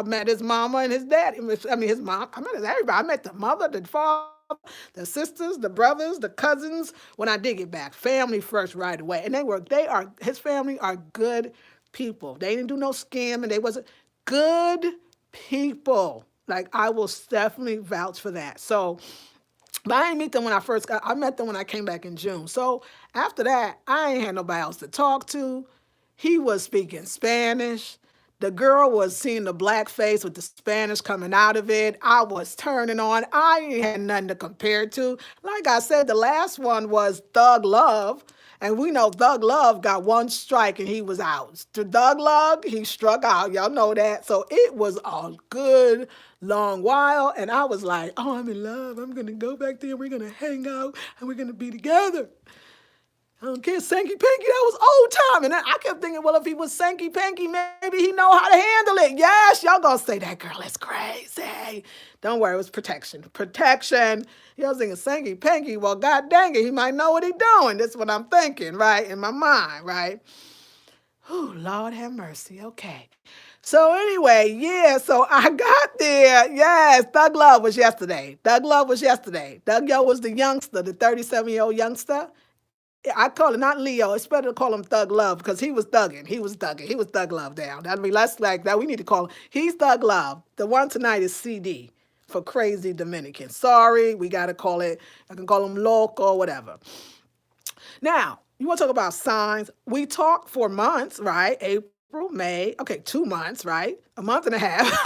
met his mama and his dad. His mom. I met everybody. I met the mother, the father, the sisters, the brothers, the cousins. When I did get back, family first right away. And his family are good people. They didn't do no scam, and they wasn't good people. Like, I will definitely vouch for that. So, but I didn't meet them when I met them when I came back in June. So after that, I ain't had nobody else to talk to. He was speaking Spanish. The girl was seeing the black face with the Spanish coming out of it. I was turning on. I ain't had nothing to compare to. Like I said, the last one was Thug Love. And we know Thug Love got one strike and he was out. To Thug Love, he struck out. Y'all know that. So it was a good long while. And I was like, oh, I'm in love. I'm going to go back there. We're going to hang out and we're going to be together. I don't care, Sanky Panky, that was old time. And I kept thinking, well, if he was Sanky Panky, maybe he know how to handle it. Yes, y'all gonna say that girl is crazy. Don't worry, it was protection. Protection. Y'all thinking Sanky Panky, well, god dang it, he might know what he doing. That's what I'm thinking, right? In my mind, right? Oh, Lord have mercy. Okay. So anyway, yeah, so I got there. Yes, Thug Love was yesterday. Thug Love was the youngster, the 37-year-old youngster. I call it not Leo. It's better to call him Thug Love because he was thugging. He was Thug Love down. I mean, let's like that. We need to call him. He's Thug Love. The one tonight is CD for Crazy Dominican. Sorry, we got to call it. I can call him Loco or whatever. Now, you want to talk about signs? We talked for months, right? April, May. Okay, 2 months, right? A month and a half. 6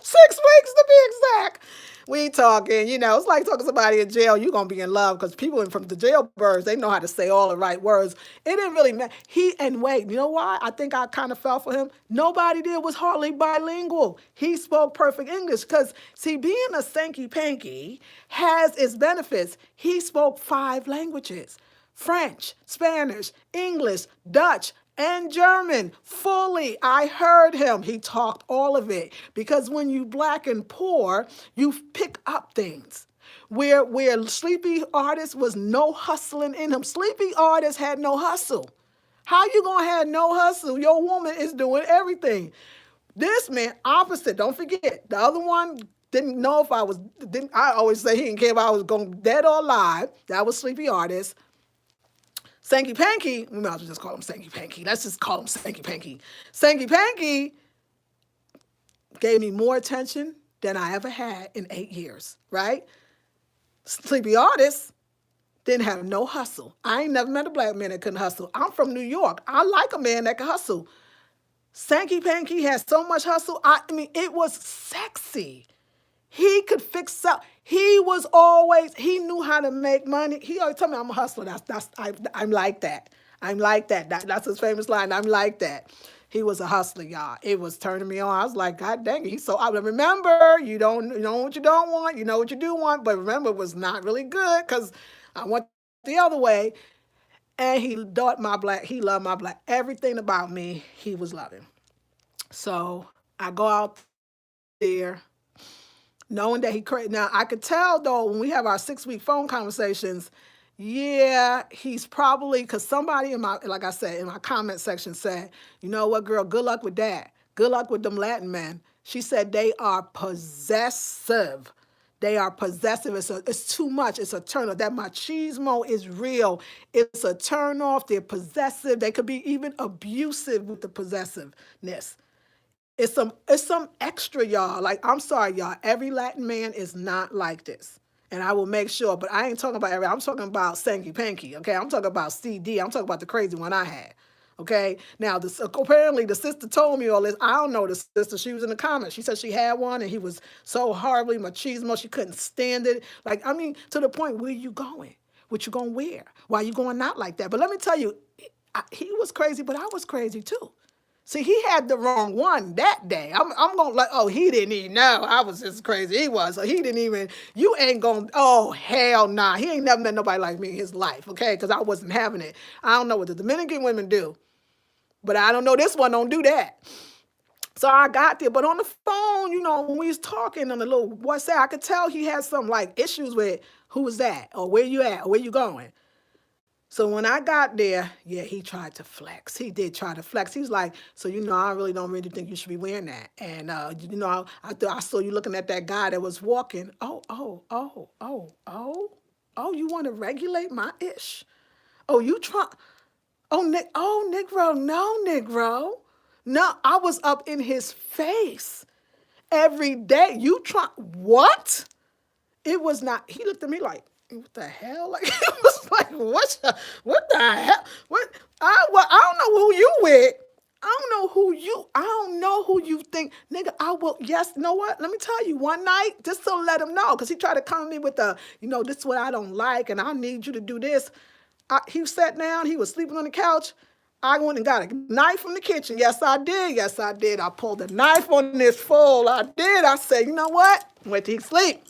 weeks to be exact. We talking, it's like talking to somebody in jail. You're going to be in love because people from the jailbirds, they know how to say all the right words. It didn't really matter. Wait, you know why? I think I kind of fell for him. Nobody there was hardly bilingual. He spoke perfect English because, see, being a Sanky Panky has its benefits. He spoke 5 languages: French, Spanish, English, Dutch, and German fully. I heard him. He talked all of it because when you black and poor, you pick up things. Where Sleepy Artist was no hustling in him. Sleepy Artist had no hustle. How you gonna have no hustle? Your woman is doing everything. This man, opposite. Don't forget, the other one didn't know if I always say he didn't care if I was going dead or alive. That was Sleepy Artist. Sankey Panky, we might as well just call him Sankey Panky. Let's just call him Sankey Panky. Sankey Panky gave me more attention than I ever had in 8 years, right? Sleepy Artist didn't have no hustle. I ain't never met a black man that couldn't hustle. I'm from New York. I like a man that can hustle. Sankey Panky had so much hustle. I mean, it was sexy. He could fix up. He knew how to make money. He always told me I'm a hustler. I'm like that. I'm like that. That's his famous line. I'm like that. He was a hustler, y'all. It was turning me on. I was like, God dang it. He's so out. Remember, you know what you don't want. You know what you do want. But remember, it was not really good because I went the other way. And he loved my black. Everything about me, he was loving. So I go out there knowing that he crazy. Now I could tell though when we have our 6-week phone conversations, yeah, he's probably because somebody like I said in my comment section said, you know what, girl, good luck with that. Good luck with them Latin men. She said they are possessive. They are possessive. It's too much. It's a turn off. That machismo is real. It's a turn off. They're possessive. They could be even abusive with the possessiveness. It's some extra, y'all. Like, I'm sorry, y'all. Every Latin man is not like this. And I will make sure, but I ain't talking about I'm talking about Sankey Panky, okay? I'm talking about CD. I'm talking about the crazy one I had. Okay. Now, apparently the sister told me all this. I don't know the sister. She was in the comments. She said she had one and he was so horribly machismo. She couldn't stand it. Like, I mean, to the point, where you going? What you gonna wear? Why you going out like that? But let me tell you, he was crazy, but I was crazy too. See, he had the wrong one that day. I'm going to like, oh, he didn't even know. I was just crazy. He was. So he didn't even, you ain't going, oh, hell nah. He ain't never met nobody like me in his life, okay? Because I wasn't having it. I don't know what the Dominican women do, but I don't know this one don't do that. So I got there. But on the phone, when we was talking on the little WhatsApp, I could tell he had some like issues with who was that or where you at or where you going. So when I got there, yeah, he tried to flex. He did try to flex. He was like, so, I really don't really think you should be wearing that. And, I saw you looking at that guy that was walking. Oh, you want to regulate my ish? Oh, you try. Negro, no, Negro. No, I was up in his face every day. You try, what? It was not, he looked at me like, what the hell? Like, it was like, what the hell? I don't know who you with. I don't know who you think. Nigga, I will, yes, you know what? Let me tell you, one night, just to let him know, because he tried to come to me with this is what I don't like, and I need you to do this. He sat down, he was sleeping on the couch. I went and got a knife from the kitchen. Yes, I did. Yes, I did. I pulled a knife on this fool. I did. I said, you know what? Wait till he sleep.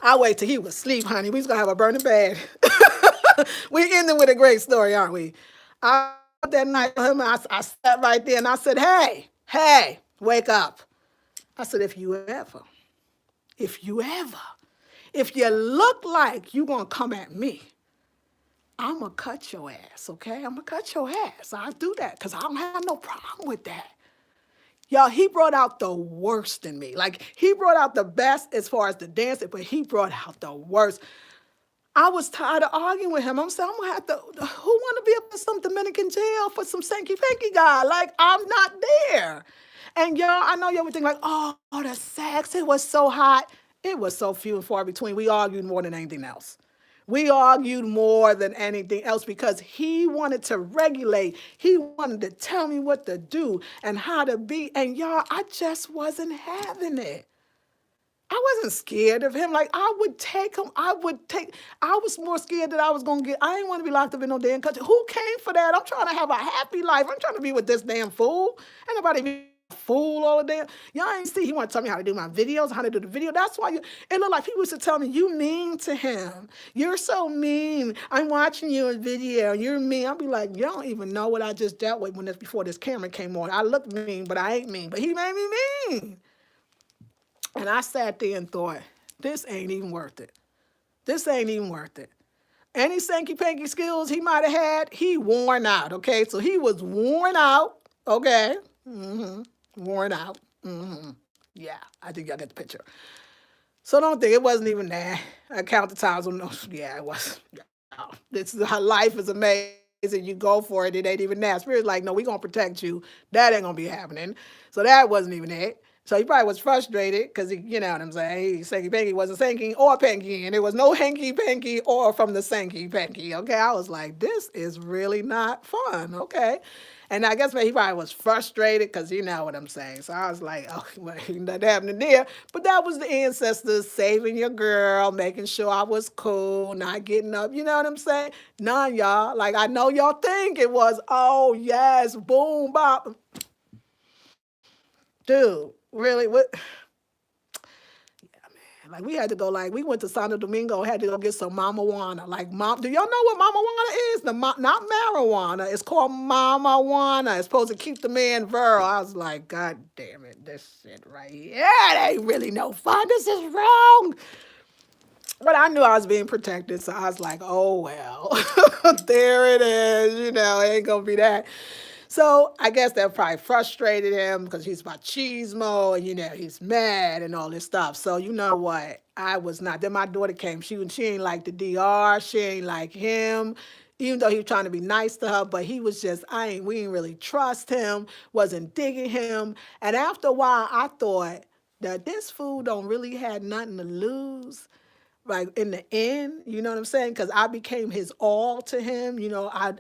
I wait till he was asleep, honey. We was going to have a burning bed. We ending with a great story, aren't we? I put that knife on him. I sat right there and I said, hey, wake up. I said, if you look like you going to come at me, I'm going to cut your ass, okay? I'm going to cut your ass. I'll do that because I don't have no problem with that. Y'all, he brought out the worst in me. Like, he brought out the best as far as the dancing, but he brought out the worst. I was tired of arguing with him. I'm saying, I'm going to have to, who want to be up in some Dominican jail for some Sankey Panky guy? Like, I'm not there. And y'all, I know y'all would think like, oh, the sex, it was so hot. It was so few and far between. We argued more than anything else. We argued more than anything else because he wanted to regulate. He wanted to tell me what to do and how to be. And y'all, I just wasn't having it. I wasn't scared of him. Like, I would take him. I was more scared that I was going to I didn't want to be locked up in no damn country. Who came for that? I'm trying to have a happy life. I'm trying to be with this damn fool. Ain't nobody be fool all the damn. Y'all ain't see. He want to tell me how to do my videos, how to do the video. That's why it looked like people used to tell me, you mean to him. You're so mean. I'm watching you in video. You're mean. I'll be like, you don't even know what I just dealt with before this camera came on. I look mean, but I ain't mean. But he made me mean. And I sat there and thought, this ain't even worth it. This ain't even worth it. Any Sankey Panky skills he might have had, he worn out, okay? So he was worn out, okay? Worn out. Yeah, I think y'all get the picture. So don't think it wasn't even that. I count the times. Yeah, it was. This is how life is amazing. You go for it, it ain't even that. Spirit's like, no, we gonna protect you. That ain't gonna be happening. So that wasn't even it. So he probably was frustrated because he, you know what I'm saying? He Sanky Panky wasn't Sanky or Panky, and there was no hanky panky or from the Sanky Panky. Okay, I was like, this is really not fun. Okay, and I guess maybe he probably was frustrated because you know what I'm saying. So I was like, oh, well, nothing happening there. But that was the ancestors saving your girl, making sure I was cool, not getting up. You know what I'm saying? None, y'all. Like I know y'all think it was, oh yes, boom, bop. Dude, really? What? Like we had to go, like we went to Santo Domingo, had to go get some mama juana. Like mom, do y'all know what mama juana is? Not marijuana. It's called mama juana. It's supposed to keep the man virile. I was like, God damn it, this shit right here, it ain't really no fun. This is wrong. But I knew I was being protected, so I was like, oh well, there it is. You know, it ain't gonna be that. So I guess that probably frustrated him because he's machismo and you know he's mad and all this stuff. So you know what? I was not. Then my daughter came. She ain't like the DR. She ain't like him. Even though he was trying to be nice to her, but he was just we didn't really trust him. Wasn't digging him. And after a while, I thought that this fool don't really had nothing to lose like in the end, you know what I'm saying? Because I became his all to him. You know, I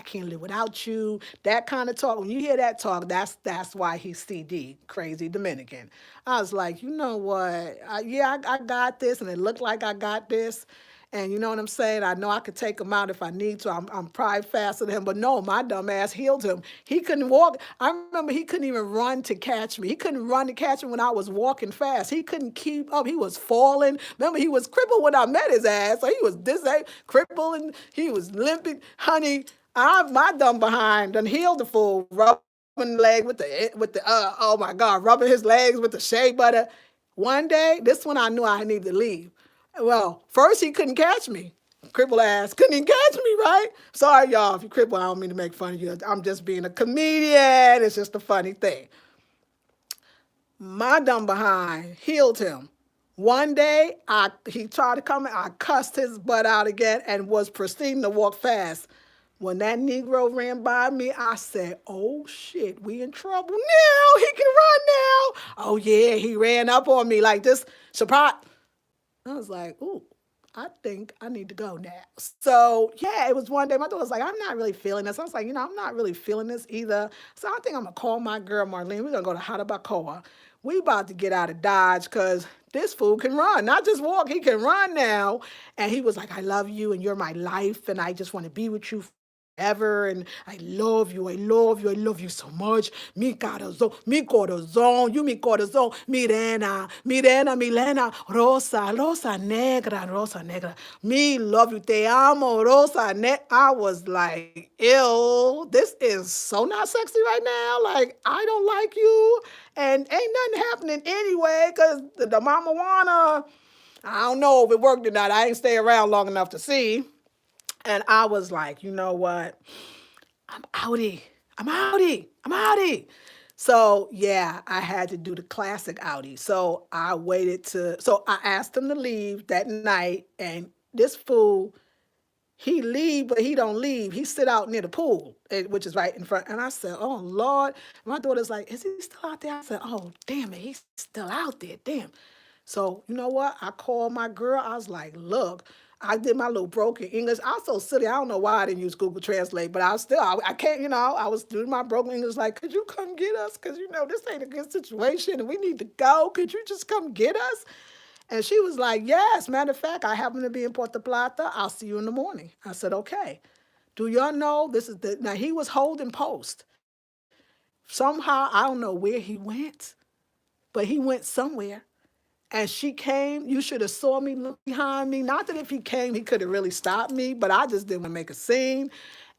can't live without you. That kind of talk. When you hear that talk, that's why he's CD, crazy Dominican. I was like, you know what? I got this, and it looked like I got this. And you know what I'm saying? I know I could take him out if I need to. I'm probably faster than him. But no, my dumb ass healed him. He couldn't walk. I remember he couldn't even run to catch me. He couldn't run to catch me when I was walking fast. He couldn't keep up. He was falling. Remember, he was crippled when I met his ass. So he was disabled, crippled, and he was limping. Honey, my dumb behind done healed the fool, rubbing leg with the oh my God, rubbing his legs with the shea butter. One day, this one I knew I needed to leave. Well, first he couldn't catch me. Crippled ass. Couldn't even catch me, right? Sorry, y'all. If you cripple, I don't mean to make fun of you. I'm just being a comedian. It's just a funny thing. My dumb behind healed him. One day, he tried to come in. I cussed his butt out again and was proceeding to walk fast. When that Negro ran by me, I said, oh shit, we in trouble now. He can run now. Oh yeah, he ran up on me like this. Surprise. I was like, ooh, I think I need to go now. So yeah, it was one day. My daughter was like, I'm not really feeling this. I was like, you know, I'm not really feeling this either. So I think I'm gonna call my girl Marlene. We're gonna go to Hadabacoa. We about to get out of Dodge because this fool can run, not just walk. He can run now. And he was like, I love you and you're my life and I just want to be with you forever. And I love you. I love you. I love you so much. Mi corazón, you mi corazón. Mirena, Mirena, Milena, Rosa, Rosa Negra, Rosa Negra. Me love you. Te amo, Rosa Negra. I was like, ew, this is so not sexy right now. Like, I don't like you. And ain't nothing happening anyway because the mama wanna, I don't know if it worked or not. I ain't stay around long enough to see. And I was like, you know what? I'm outie. I'm outie. I'm outie. So yeah, I had to do the classic outie. So so I asked him to leave that night and this fool, he leave, but he don't leave. He sit out near the pool, which is right in front. And I said, oh Lord. My daughter's like, is he still out there? I said, oh damn it, he's still out there. Damn. So you know what? I called my girl. I was like, look, I did my little broken English. I was so silly. I don't know why I didn't use Google Translate, but I can't, you know, I was doing my broken English like, could you come get us? Because, you know, this ain't a good situation and we need to go. Could you just come get us? And she was like, yes, matter of fact, I happen to be in Puerto Plata. I'll see you in the morning. I said, okay. Do y'all know now he was holding post. Somehow, I don't know where he went, but he went somewhere. And she came, you should have saw me look behind me. Not that if he came, he could have really stopped me, but I just didn't want to make a scene.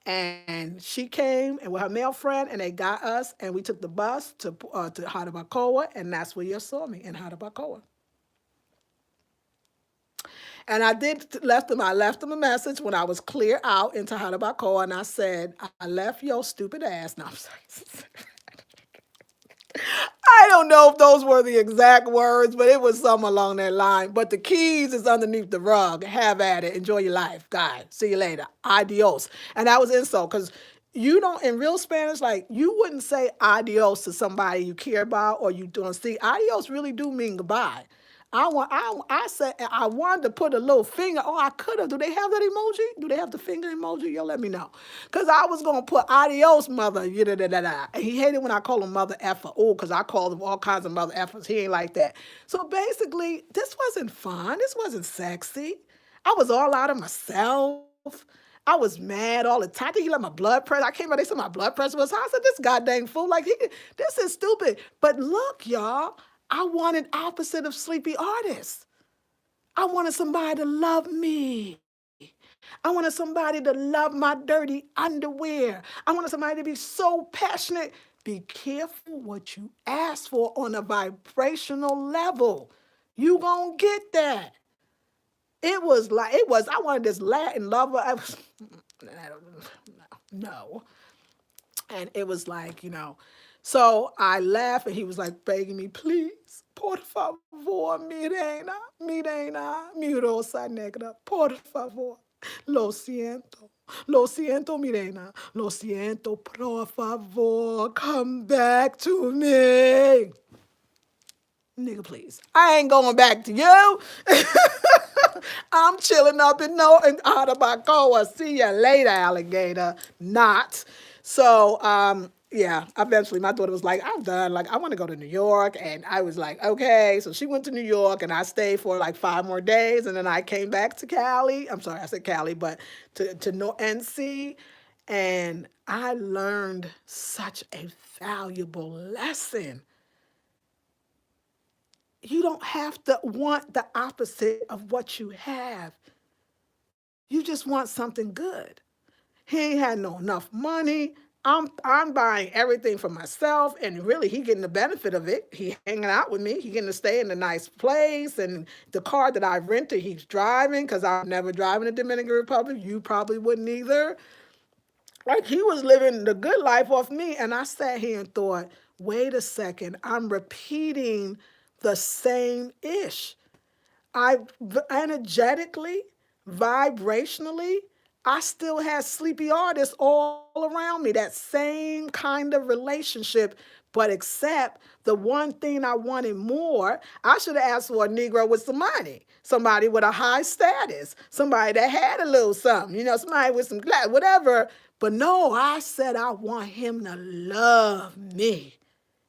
And she came and with her male friend, and they got us, and we took the bus to Hadabacoa, and that's where you saw me, in Hadabacoa. And I left him a message when I was clear out into Hadabacoa, and I said, I left your stupid ass. No, I'm sorry. I don't know if those were the exact words, but it was something along that line. But the keys is underneath the rug. Have at it. Enjoy your life, guy. See you later. Adios. And that was insult because you don't in real Spanish, like you wouldn't say adios to somebody you care about or you don't see. Adios really do mean goodbye. I said I wanted to put a little finger. Oh, I could have. Do they have that emoji? Do they have the finger emoji? Y'all let me know. Cause I was gonna put adios, mother. And he hated when I call him mother effer. Oh, cause I called him all kinds of mother effers. He ain't like that. So basically, this wasn't fun. This wasn't sexy. I was all out of myself. I was mad all the time. I think he let my blood pressure. I came out, they said my blood pressure was high. I said, this goddamn fool, like this is stupid. But look, y'all, I wanted opposite of sleepy artists. I wanted somebody to love me. I wanted somebody to love my dirty underwear. I wanted somebody to be so passionate. Be careful what you ask for on a vibrational level. You gonna get that. I wanted this Latin lover. No. And it was like, so I laughed and he was like begging me, please, por favor, Mirena, Mirena, mirosa negra, por favor, lo siento, Mirena, lo siento, por favor, come back to me. Nigga, please. I ain't going back to you. I'm chilling up in Autabacoa. See ya later, alligator. Not. So, yeah, eventually my daughter was like, I'm done. Like, I want to go to New York. And I was like, okay. So she went to New York and I stayed for like 5 more days. And then I came back to Cali. I'm sorry, I said Cali, but to NC. And I learned such a valuable lesson. You don't have to want the opposite of what you have. You just want something good. He ain't had no enough money. I'm buying everything for myself, and really, he getting the benefit of it. He hanging out with me. He getting to stay in a nice place, and the car that I rented, he's driving because I'm never driving the Dominican Republic. You probably wouldn't either. Like he was living the good life off me, and I sat here and thought, wait a second, I'm repeating the same ish. I energetically, vibrationally, I still had sleepy artists all around me, that same kind of relationship, but except the one thing I wanted more, I should have asked for a Negro with some money, somebody with a high status, somebody that had a little something, somebody with some glass, whatever. But no, I said I want him to love me.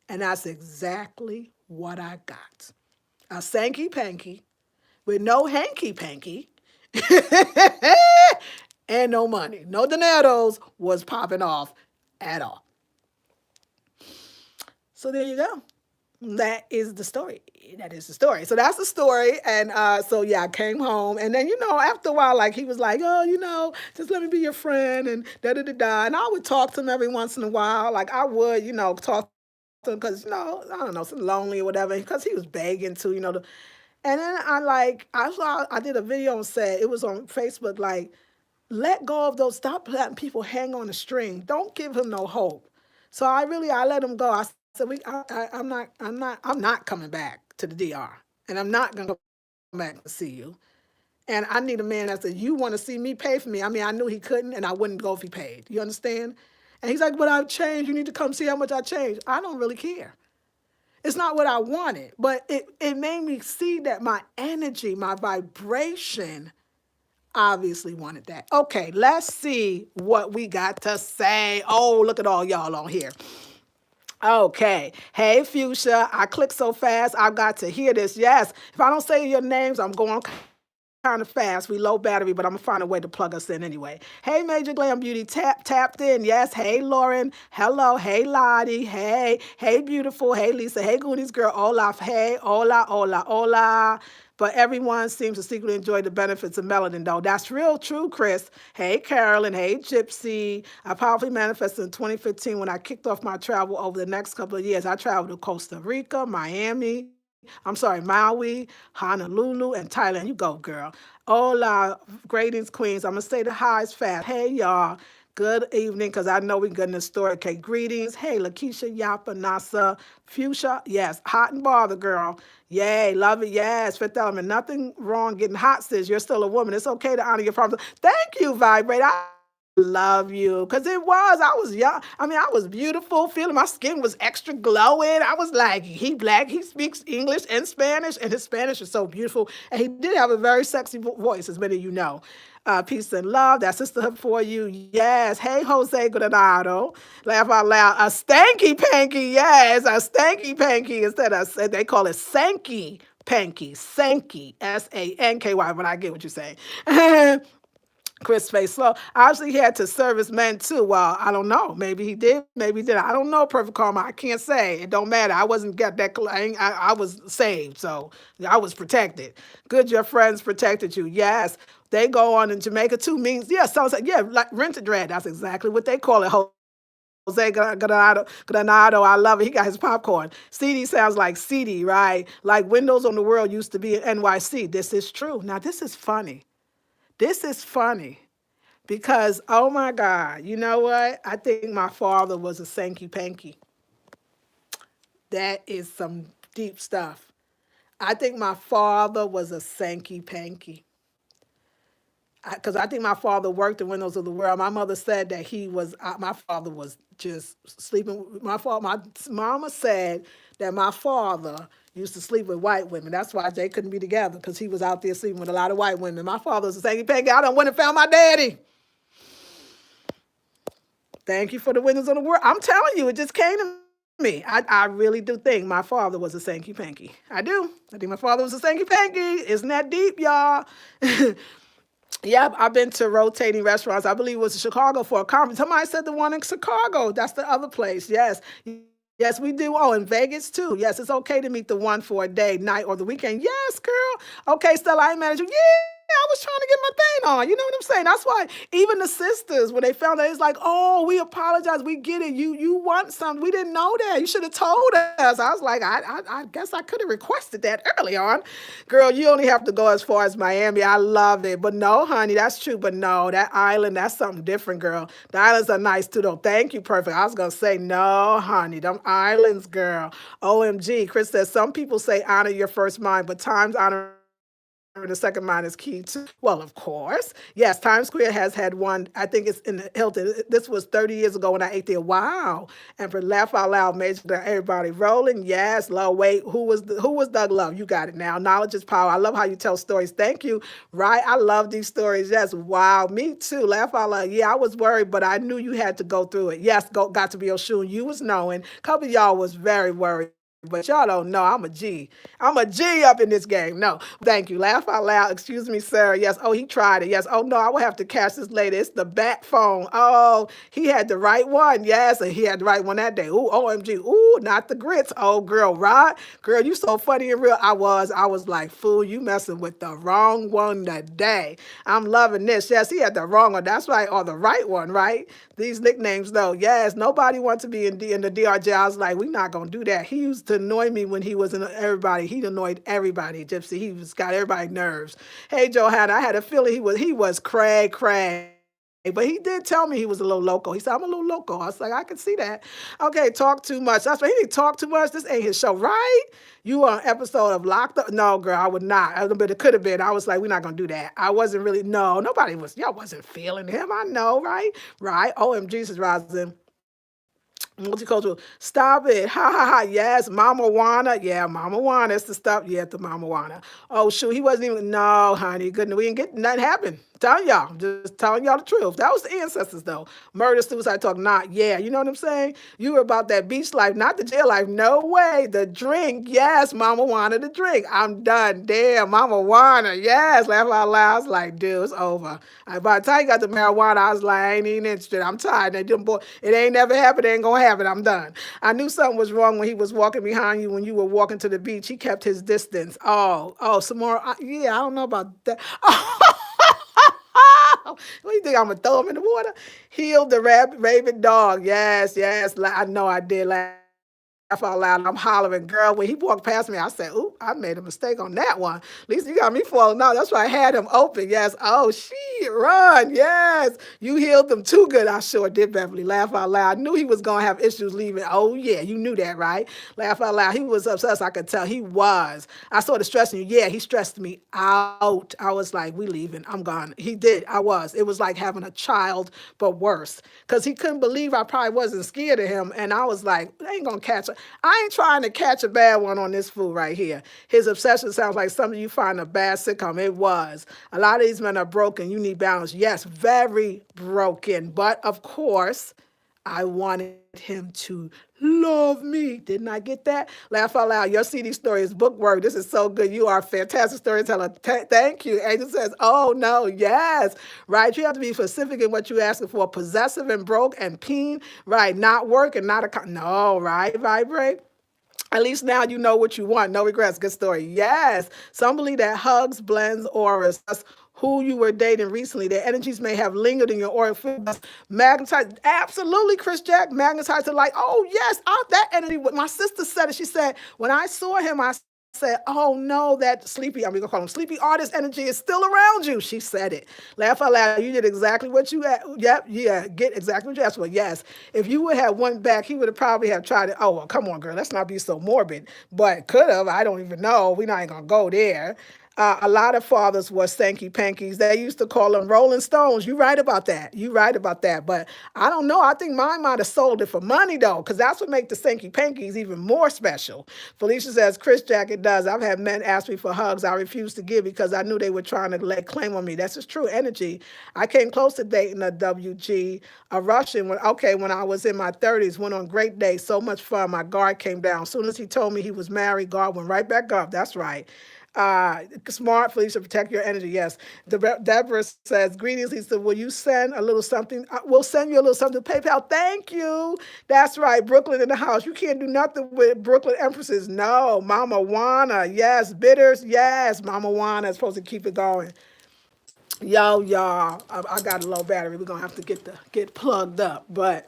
And that's exactly what I got. A Sankey Panky with no hanky panky and no money. No dineros was popping off at all. So there you go. That is the story. That is the story. So that's the story. And so, yeah, I came home. And then, after a while, like, he was like, oh, just let me be your friend and da-da-da-da. And I would talk to him every once in a while. Like, I would, talk to him because, I don't know, something lonely or whatever. Because he was begging to, and then I did a video and said, it was on Facebook, like, let go of those, stop letting people hang on a string. Don't give him no hope. So I let him go. I said, I'm not coming back to the DR. And I'm not going to come back to see you. And I need a man that said, you want to see me pay for me? I mean, I knew he couldn't, and I wouldn't go if he paid. You understand? And he's like, but I've changed. You need to come see how much I changed. I don't really care. It's not what I wanted, but it made me see that my energy, my vibration, obviously wanted that. Okay, let's see what we got to say. Oh, look at all y'all on here. Okay. Hey, Fuchsia. I clicked so fast, I got to hear this. Yes. If I don't say your names, I'm going kind of fast. We low battery, but I'm gonna find a way to plug us in anyway. Hey, Major Glam Beauty, tapped in. Yes. Hey, Lauren. Hello. Hey, Lottie. Hey, beautiful. Hey, Lisa. Hey, Goonies girl. Olaf. Hey, hola. But everyone seems to secretly enjoy the benefits of melanin, though. That's real true, Chris. Hey, Carolyn. Hey, Gypsy. I powerfully manifested in 2015 when I kicked off my travel over the next couple of years. I traveled to Costa Rica, Maui, Honolulu, and Thailand. You go, girl. Hola, greetings, queens. I'm going to say the highs fast. Hey, y'all. Good evening, because I know we're getting the story. Okay, greetings. Hey, Lakeisha, Yapa, Nasa, Fuchsia. Yes, hot and bothered, girl. Yay, love it. Yes, Fifth Element. Nothing wrong getting hot, sis. You're still a woman. It's okay to honor your problems. Thank you, Vibrate. I love you. Because it was. I was young. I mean, I was beautiful, feeling my skin was extra glowing. I was like, he black, he speaks English and Spanish, and his Spanish is so beautiful. And he did have a very sexy voice, as many of you know. Peace and love. That sisterhood for you. Yes. Hey, Jose Granado. Laugh out loud. A stanky panky. Yes. A stanky panky. Instead of, they call it Sankey panky. Sankey. Sanky. But I get what you're saying. Chris Face Slow. Obviously, he had to service men too. Well, I don't know. Maybe he did. Maybe he did. I don't know. Perfect Karma. I can't say. It don't matter. I wasn't got that. I was saved, so I was protected. Good, your friends protected you. Yes, they go on in Jamaica too. Means yeah. Sounds like yeah, like rent a dread. That's exactly what they call it. Jose Granado, I love it. He got his popcorn. CD sounds like CD, right? Like Windows on the World used to be in NYC. This is true. Now, this is funny. This is funny because, oh my God, you know what? I think my father was a Sankey Panky. That is some deep stuff. I think my father was a Sankey Panky. Because I think my father worked in Windows of the World. My mother said that my father was just sleeping. My mama said that my father used to sleep with white women. That's why they couldn't be together because he was out there sleeping with a lot of white women. My father was saying, Peggy, I done went and found my daddy. Thank you for the Windows of the World. I'm telling you, it just came to me. I really do think my father was a Sankey Panky. I do. I think my father was a Sankey Panky. Isn't that deep, y'all? Yep, I've been to rotating restaurants. I believe it was in Chicago for a conference. Somebody said the one in Chicago. That's the other place. Yes. Yes, we do. Oh, in Vegas too. Yes, it's okay to meet the one for a day, night, or the weekend. Yes, girl. Okay, Stella, I manage you. Yeah, I was trying to get my thing on. You know what I'm saying? That's why even the sisters, when they found out, it's like, oh, we apologize. We get it. You want something. We didn't know that. You should have told us. I was like, I guess I could have requested that early on. Girl, you only have to go as far as Miami. I love it. But no, honey, that's true. But no, that island, that's something different, girl. The islands are nice too, though. Thank you, perfect. I was going to say, no, honey, them islands, girl. OMG. Chris says, some people say honor your first mind, but times honor the second mind is key too. Well, of course. Yes, Times Square has had one. I think it's in the Hilton. This was 30 years ago when I ate there. Wow. And for laugh out loud, major everybody rolling. Yes, low. Wait, who was Doug Love? You got it now. Knowledge is power. I love how you tell stories. Thank you. Right. I love these stories. Yes. Wow. Me too. Laugh out loud. Yeah, I was worried, but I knew you had to go through it. Yes, got to be Oshun. You was knowing. A couple of y'all was very worried. But y'all don't know I'm a G. I'm a G up in this game. No, thank you. Laugh out loud. Excuse me, sir. Yes. Oh, he tried it. Yes. Oh, no, I will have to catch this later. It's the bat phone. Oh, he had the right one. Yes, and he had the right one that day. Ooh, OMG. Ooh, not the grits. Oh, girl, right? Girl, you so funny and real. I was like, fool, you messing with the wrong one today. I'm loving this. Yes, he had the wrong one. That's right. Or the right one, right? These nicknames, though. Yes, nobody wants to be in the DRJ. I was like, we're not going to do that. He used to annoy me when he was in everybody. He annoyed everybody, Gypsy. Got everybody's nerves. Hey, Johanna, I had a feeling he was cray. But he did tell me he was a little loco. He said, I'm a little loco. I was like, I can see that. Okay, talk too much. That's right. He didn't talk too much. This ain't his show, right? You on an episode of Locked Up? No, girl, I would not. But it could have been. I was like, we're not going to do that. I wasn't really, no, y'all wasn't feeling him. I know, right? Right? OMG, Jesus rising. Multicultural. Stop it. Ha ha ha. Yes, Mama Wanna. Yeah, Mama Wanna. It's the stuff. Yeah, the Mama Wanna. Oh, shoot. He wasn't even. No, honey. Goodness. We didn't get nothing happen. Telling y'all. Just telling y'all the truth. That was the ancestors, though. Murder, suicide talk. Not. Yeah. You know what I'm saying? You were about that beach life, not the jail life. No way. The drink. Yes, Mama Wanna the drink. I'm done. Damn, Mama Wanna. Yes. Laugh out loud. I was like, dude, it's over. By the time you got the marijuana, I was like, I ain't even interested. I'm tired. It ain't never happened. It ain't gonna happen. I'm done. I knew something was wrong when he was walking behind you when you were walking to the beach. He kept his distance. Oh, some more. Yeah, I don't know about that. What do you think? I'm gonna throw him in the water? Healed the rabid dog. Yes. I know I did last out loud. I'm hollering, girl. When he walked past me, I said, ooh, I made a mistake on that one. At least you got me falling out. That's why I had him open. Yes. Oh, she run. Yes. You healed them too good. I sure did, Beverly. Laugh out loud. I knew he was going to have issues leaving. Oh, yeah. You knew that, right? Laugh out loud. He was obsessed. I could tell he was. I saw the stressing you. Yeah, he stressed me out. I was like, we leaving. I'm gone. He did. I was. It was like having a child, but worse. Because he couldn't believe I probably wasn't scared of him. And I was like, they ain't going to catch her. I ain't trying to catch a bad one on this fool right here. His obsession sounds like something you find a bad sitcom. It was. A lot of these men are broken. You need balance. Yes, very broken. But of course, I wanted him to love me. Didn't I get that? Laugh out loud. Your CD story is bookwork. This is so good. You are a fantastic storyteller. Thank you. Angel says, oh no, yes. Right. You have to be specific in what you're asking for. Possessive and broke and peen. Right. Not work and not a... No, right. Vibrate. At least now you know what you want. No regrets. Good story. Yes. Some believe that hugs, blends, auras. That's who you were dating recently. Their energies may have lingered in your aura field. Magnetized. Absolutely, Chris Jack. Magnetized to like, oh, yes, that energy. My sister said it. She said, when I saw him, I said, oh no, that sleepy, I'm going to call him sleepy artist energy is still around you. She said it. Laugh out loud. You did exactly what you had. Yep, yeah, get exactly what you asked for. Yes. If you would have went back, he would have probably have tried it. Oh, well, come on, girl. Let's not be so morbid. But could have. I don't even know. We're not even going to go there. A lot of fathers were stanky pankies. They used to call them Rolling Stones. You right about that. You right about that. But I don't know. I think mine might have sold it for money, though, because that's what makes the stanky pankies even more special. Felicia says, Chris Jack, it does. I've had men ask me for hugs I refused to give because I knew they were trying to lay claim on me. That's just true energy. I came close to dating a WG, a Russian, when I was in my 30s, went on great days, so much fun. My guard came down. As soon as he told me he was married, guard went right back up. That's right. Smart, Felicia, protect your energy. Yes. Deborah says, greetings. He said, will you send a little something? We'll send you a little something to PayPal. Thank you. That's right. Brooklyn in the house. You can't do nothing with Brooklyn Empresses. No. Mama Wana. Yes. Bitters. Yes. Mama Wana is supposed to keep it going. Y'all. I got a low battery. We're going to have to get plugged up. But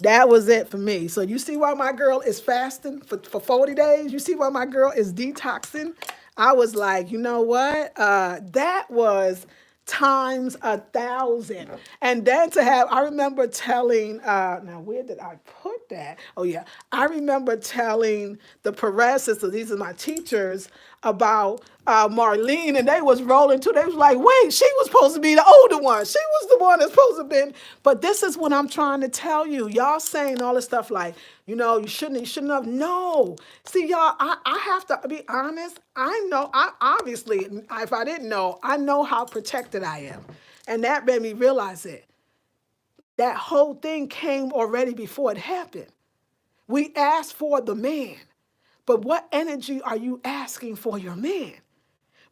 that was it for me. So you see why my girl is fasting for 40 days? You see why my girl is detoxing? I was like, you know what? That was times 1,000. And then to have, I remember telling, now where did I put that? Oh yeah, I remember telling the Perez sisters, these are my teachers, about Marlene, and they was rolling too. They was like, wait, she was supposed to be the older one. She was the one that's supposed to have been. But this is what I'm trying to tell you. Y'all saying all this stuff like, you shouldn't have. No. See, y'all, I have to be honest. I know, I obviously, if I didn't know, I know how protected I am. And that made me realize it. That whole thing came already before it happened. We asked for the man. But what energy are you asking for your man?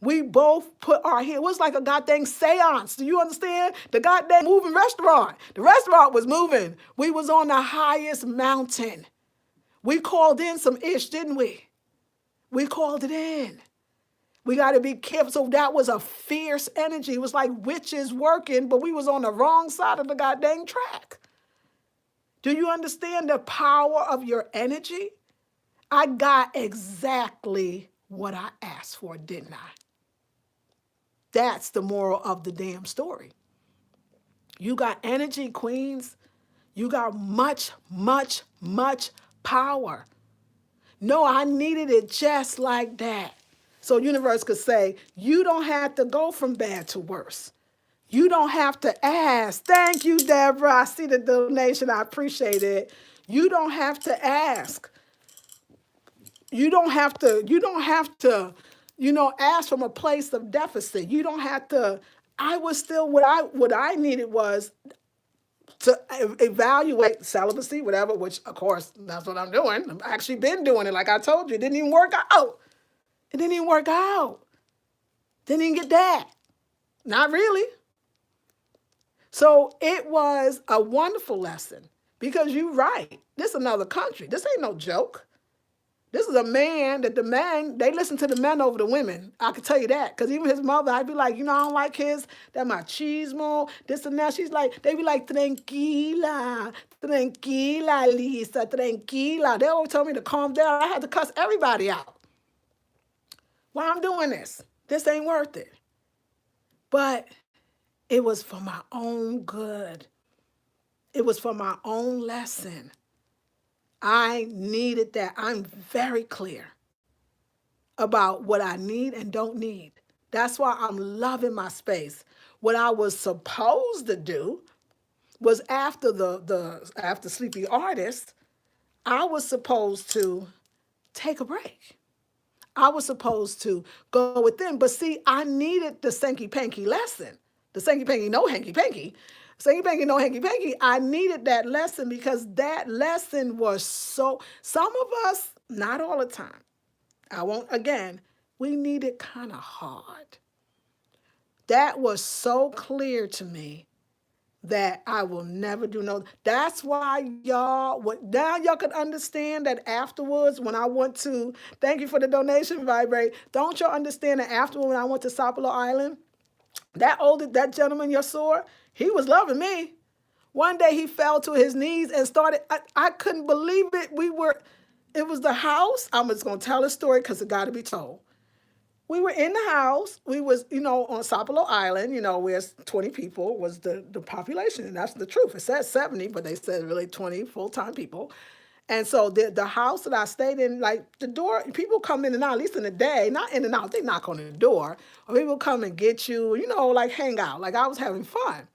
We both put our hand, it was like a goddamn seance. Do you understand? The goddamn moving restaurant. The restaurant was moving. We was on the highest mountain. We called in some ish, didn't we? We called it in. We got to be careful. So that was a fierce energy. It was like witches working, but we was on the wrong side of the goddamn track. Do you understand the power of your energy? I got exactly what I asked for, didn't I? That's the moral of the damn story. You got energy, queens. You got much, much, much power. No, I needed it just like that. So universe could say, you don't have to go from bad to worse. You don't have to ask. Thank you, Deborah. I see the donation. I appreciate it. You don't have to ask. You don't have to, ask from a place of deficit. You don't have to. I was still, what I needed was to evaluate celibacy, whatever, which of course, that's what I'm doing. I've actually been doing it. Like I told you, it didn't even work out. It didn't even work out. Didn't even get that. Not really. So it was a wonderful lesson because you're right. This is another country. This ain't no joke. This is a man that the man, they listen to the men over the women. I can tell you that. Because even his mother, I'd be like, I don't like his, that machismo, this and that. She's like, they be like, tranquila, tranquila, Lisa, tranquila. They always tell me to calm down. I had to cuss everybody out. Why I'm doing this? This ain't worth it. But it was for my own good. It was for my own lesson. I needed that. I'm very clear about what I need and don't need. That's why I'm loving my space. What I was supposed to do was after after Sleepy Artist, I was supposed to take a break. I was supposed to go within. But see, I needed the Sankey Panky lesson. The Sankey Panky, no hanky panky. Sankey Panky, no hanky panky. I needed that lesson because that lesson was so, some of us, not all the time. I won't, again, we need it kind of hard. That was so clear to me that I will never do no. That's why y'all, now y'all can understand that afterwards when I went to, thank you for the donation, Vibrate. Don't y'all understand that afterwards when I went to Sapelo Island, that gentleman you saw, he was loving me. One day he fell to his knees and started, I couldn't believe it. It was the house. I'm just going to tell the story because it got to be told. We were in the house. We was, on Sapelo Island, where 20 people was the population. And that's the truth. It says 70, but they said really 20 full-time people. And so the house that I stayed in, like the door, people come in and out, at least in the day, not in and out, they knock on the door. Or people come and get you, like hang out. Like I was having fun.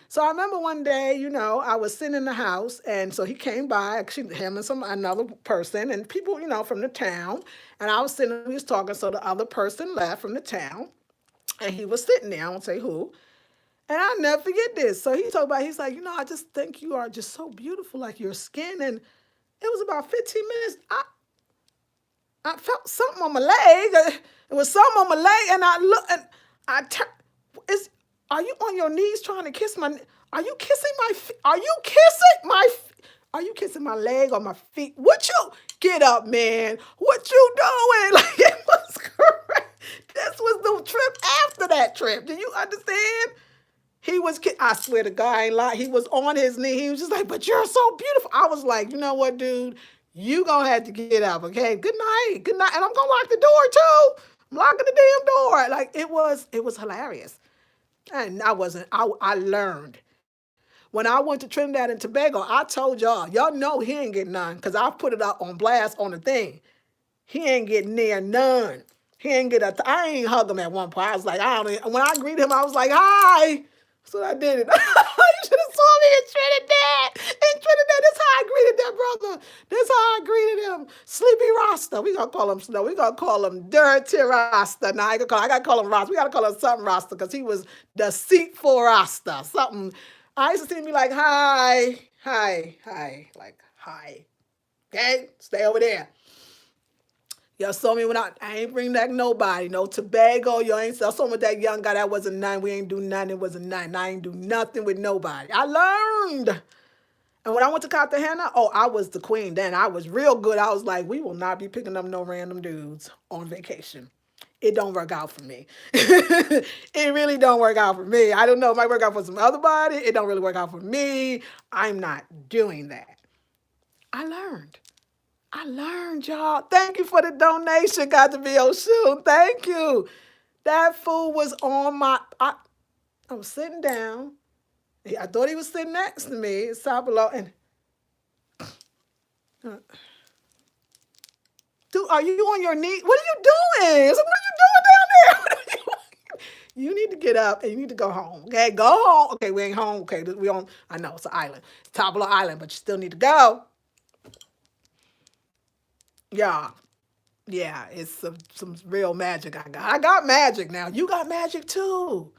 So I remember one day, I was sitting in the house, and so he came by, actually him and another person, and people, from the town. And I was sitting, we was talking, so the other person left from the town, and he was sitting there. I won't say who. And I'll never forget this. So he talked about, he's like, I just think you are just so beautiful, like your skin. And it was about 15 minutes. I felt something on my leg. It was something on my leg, and I looked, and I turned. Are you on your knees trying to kiss my? Are you kissing my? Are you kissing my? Are you kissing my leg or my feet? What you get up, man? What you doing? Like it was correct. This was the trip after that trip. Do you understand? He was. I swear to God, I ain't lie. He was on his knee. He was just like, "But you're so beautiful." I was like, you know what, dude? You gonna have to get up, okay? Good night, good night. And I'm gonna lock the door too. I'm locking the damn door. Like it was hilarious. And I learned. When I went to Trinidad and Tobago, I told y'all know he ain't getting none because I put it out on blast on the thing. He ain't getting near none. He ain't get I ain't hug him at one point. I was like, I don't even, when I greeted him, I was like, hi. So I did it. You should have saw me in Trinidad. In Trinidad, that's how I greeted that brother. That's how I greeted him. Sleepy Rasta. We gonna call him Snow. We gonna call him Dirty Rasta. Now I gotta call him Rasta. We gotta call him something Rasta because he was deceitful Rasta. Something. I used to see him be like, hi, hi, hi, like hi. Okay, stay over there. Y'all saw me when I ain't bring back nobody. No Tobago. You ain't saw some with that young guy that wasn't none. We ain't do nothing. It wasn't nothing. I ain't do nothing with nobody. I learned. And when I went to Cartagena, oh, I was the queen then. I was real good. I was like, we will not be picking up no random dudes on vacation. It don't work out for me. It really don't work out for me. I don't know. It might work out for some other body. It don't really work out for me. I'm not doing that. I learned. I learned, y'all. Thank you for the donation, got to be Oshun. Thank you. That fool was on I was sitting down. I thought he was sitting next to me, Sapelo, and dude, are you on your knee? What are you doing? I said, what are you doing down there? You need to get up and you need to go home. Okay, go home. Okay, we ain't home. Okay, we on. I know it's an island, it's Sapelo Island, but you still need to go. Yeah. Yeah, it's some real magic I got. I got magic now. You got magic too.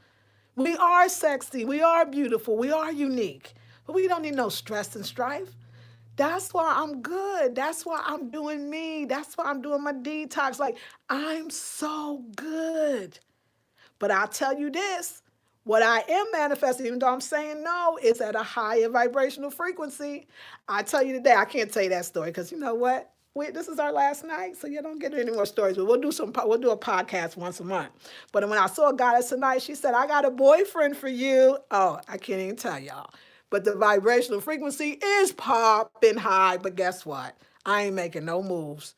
We are sexy. We are beautiful. We are unique. But we don't need no stress and strife. That's why I'm good. That's why I'm doing me. That's why I'm doing my detox. Like, I'm so good. But I'll tell you this. What I am manifesting, even though I'm saying no, is at a higher vibrational frequency. I tell you today, I can't tell you that story because you know what? this is our last night, so you don't get any more stories. But we'll do a podcast once a month. But when I saw a goddess tonight, she said, "I got a boyfriend for you." Oh, I can't even tell y'all. But the vibrational frequency is popping high. But guess what? I ain't making no moves.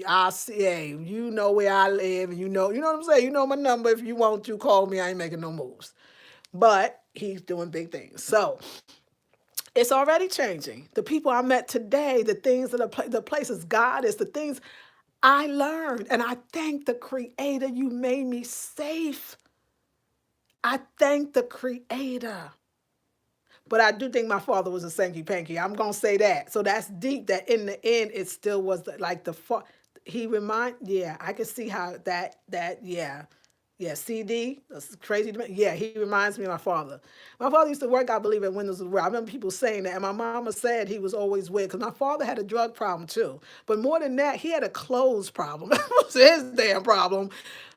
I see, hey, you know where I live, and you know what I'm saying. You know my number. If you want to call me, I ain't making no moves. But he's doing big things. So it's already changing. The people I met today, the things that are the places God is, the things I learned, and I thank the Creator. You made me safe. I thank the Creator. But I do think my father was a Sankey Panky. I'm gonna say that. So that's deep. That in the end, it still was like the he remind. Yeah, I can see how yeah. Yeah, CD, that's crazy to me. Yeah, he reminds me of my father. My father used to work, I believe, at Windows of the World. I remember people saying that, and my mama said he was always with, because my father had a drug problem too. But more than that, he had a clothes problem. That was his damn problem.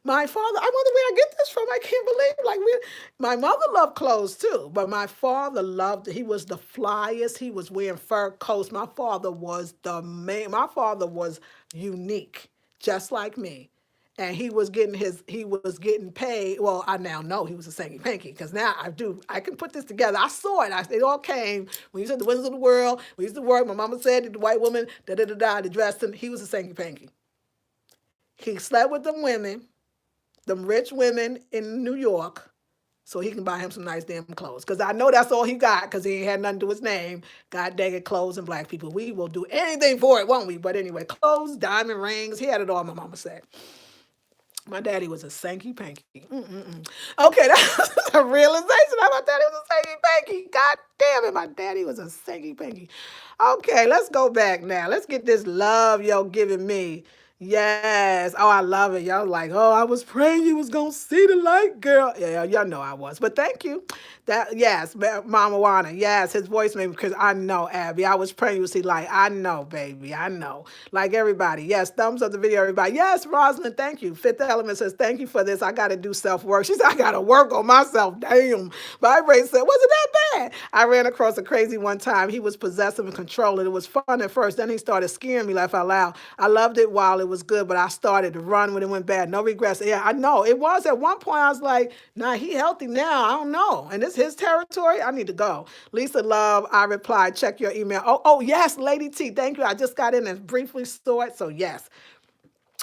My father, I wonder where I get this from. I can't believe my mother loved clothes too, but my father loved, he was the flyest. He was wearing fur coats. My father was the man. My father was unique, just like me. And he was getting paid. Well, I now know he was a Sankey Panky, because now I can put this together. I saw it. It all came when you said the Windows of the World. We used to work. My mama said the white woman, the dressed him. He was a Sankey Panky. He slept with them women, them rich women in New York, so he can buy him some nice damn clothes. Because I know that's all he got, because he ain't had nothing to his name. God dang it, clothes and black people. We will do anything for it, won't we? But anyway, clothes, diamond rings. He had it all, my mama said. My daddy was a Sankey Panky. Mm-mm-mm. Okay, that's a realization. My daddy was a Sankey Panky. God damn it, my daddy was a Sankey Panky. Okay, let's go back now. Let's get this love y'all giving me. Yes. Oh, I love it. Y'all like, oh, I was praying you was gonna see the light, girl. Yeah, y'all know I was. But thank you. That yes, Mama Wana. Yes, his voice made me, because I know, Abby. I was praying you would see light. I know, baby. I know. Like everybody. Yes, thumbs up the video, everybody. Yes, Rosalind, thank you. Fifth Element says, thank you for this. I gotta do self-work. She said, I gotta work on myself. Damn. Vibrate said, was it that bad? I ran across a crazy one time. He was possessive and controlling. It was fun at first. Then he started scaring me, laugh out loud. I loved it while it was good, but I started to run when it went bad. No regrets. Yeah, I know. It was at one point, I was like, nah, he healthy now. I don't know. And it's his territory. I need to go. Lisa Love, I replied, check your email. Oh, yes, Lady T. Thank you. I just got in and briefly saw it. So yes.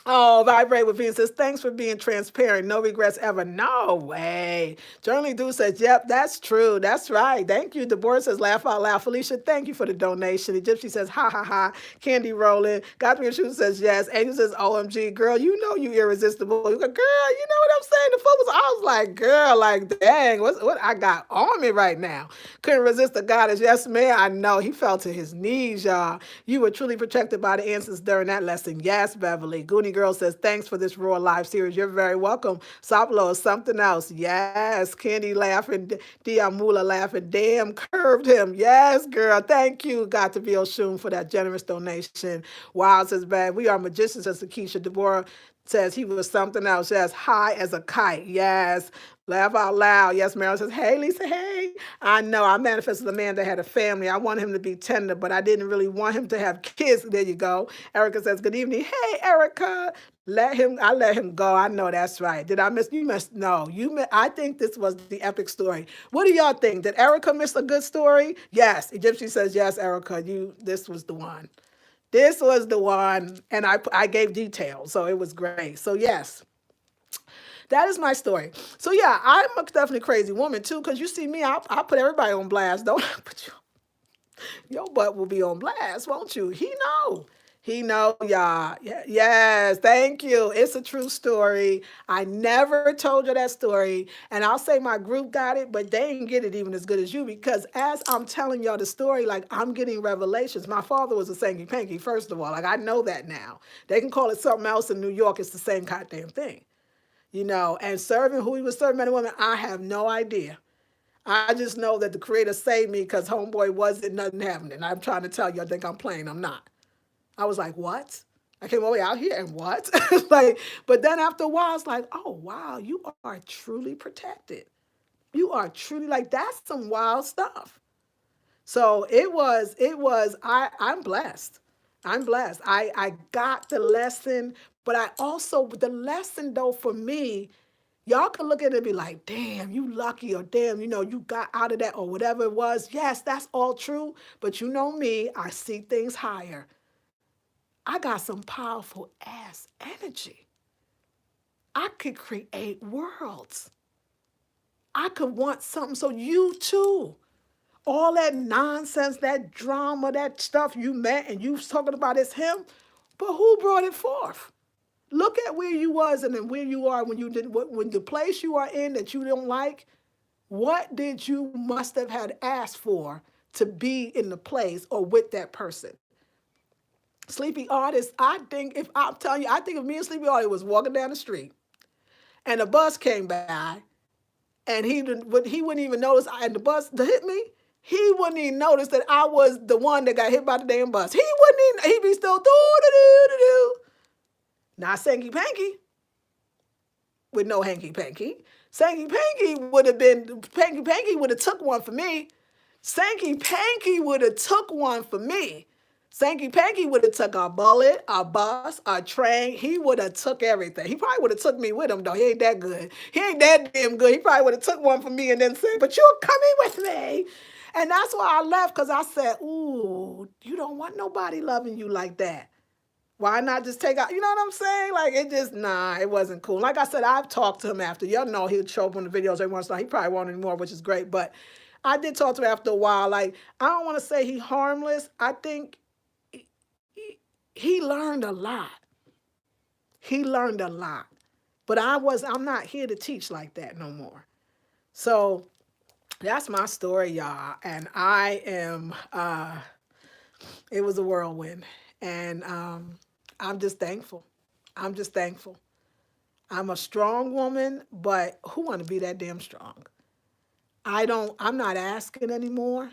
Oh, Vibrate with Venus says, thanks for being transparent. No regrets ever. No way. Journaling Dude says, yep, that's true. That's right. Thank you. Deborah says, laugh out loud. Felicia, thank you for the donation. Egyptian says, ha, ha, ha. Candy rolling. Godfrey Shoe says, yes. Angel says, OMG. Girl, you know you irresistible. You go, girl, you know what I'm saying? The focus. I was like, girl, like, dang, what I got on me right now. Couldn't resist the goddess. Yes, man, I know. He fell to his knees, y'all. You were truly protected by the answers during that lesson. Yes, Beverly. Goonie Girl says, thanks for this Raw Live series. You're very welcome. Saplo is something else. Yes. Candy laughing. Diamula laughing. Damn, curved him. Yes, girl. Thank you, Got to be Oshun, for that generous donation. Wow, says bad. We are magicians, says Keisha. Deborah says he was something else. Yes, high as a kite. Yes. Laugh out loud. Yes, Marilyn says, hey, Lisa, hey. I know I manifested a man that had a family. I wanted him to be tender, but I didn't really want him to have kids. There you go. Erica says, good evening. Hey, Erica. I let him go. I know that's right. Did I miss you? No, I think this was the epic story. What do y'all think? Did Erica miss a good story? Yes. Egyptian says, yes, Erica, this was the one. This was the one. And I gave details, so it was great. So yes. That is my story. So yeah, I'm a definitely crazy woman too, because you see me, I put everybody on blast. Don't I put your butt will be on blast, won't you? He know. He know, y'all. Yes, thank you. It's a true story. I never told you that story. And I'll say my group got it, but they didn't get it even as good as you, because as I'm telling y'all the story, like I'm getting revelations. My father was a Sankey Panky, first of all. Like I know that now. They can call it something else in New York. It's the same goddamn thing. And serving who he was serving, men and women, I have no idea. I just know that the Creator saved me, because homeboy wasn't nothing happening. I'm trying to tell you, I think I'm playing. I'm not. I was like, what? I came all the way out here and what? But then after a while, I was like, oh, wow, you are truly protected. You are truly, like, that's some wild stuff. So I'm blessed. I'm blessed. I got the lesson, but I also, the lesson though for me, y'all can look at it and be like, damn, you lucky, or damn, you got out of that, or whatever it was. Yes, that's all true. But you know me, I see things higher. I got some powerful ass energy. I could create worlds. I could want something. So you too. All that nonsense, that drama, that stuff you met and you was talking about is him. But who brought it forth? Look at where you was and then where you are when you did when the place you are in that you don't like. What did you must have had asked for to be in the place or with that person? Sleepy Artist, I think if I'm telling you, I think if me and Sleepy Artist was walking down the street and a bus came by and he wouldn't even notice, and the bus hit me, he wouldn't even notice that I was the one that got hit by the damn bus. He wouldn't even, he'd be still do. Not Sanky Panky with no hanky panky. Sanky Panky would have been, Panky Panky would have took one for me. Sanky Panky would have took one for me. Sanky Panky would have took a bullet, a bus, a train. He would have took everything. He probably would have took me with him, though. He ain't that good. He ain't that damn good. He probably would have took one for me and then said, but you're coming with me. And that's why I left, because I said, ooh, you don't want nobody loving you like that. Why not just take out, you know what I'm saying? Like, it just, nah, it wasn't cool. Like I said, I've talked to him after. Y'all know he would show up on the videos every once in a while. He probably won't anymore, which is great. But I did talk to him after a while. Like, I don't want to say he harmless. I think he learned a lot. He learned a lot. But I'm not here to teach like that no more. So that's my story, y'all. And I am, it was a whirlwind. And I'm just thankful. I'm just thankful. I'm a strong woman, but who want to be that damn strong? I'm not asking anymore.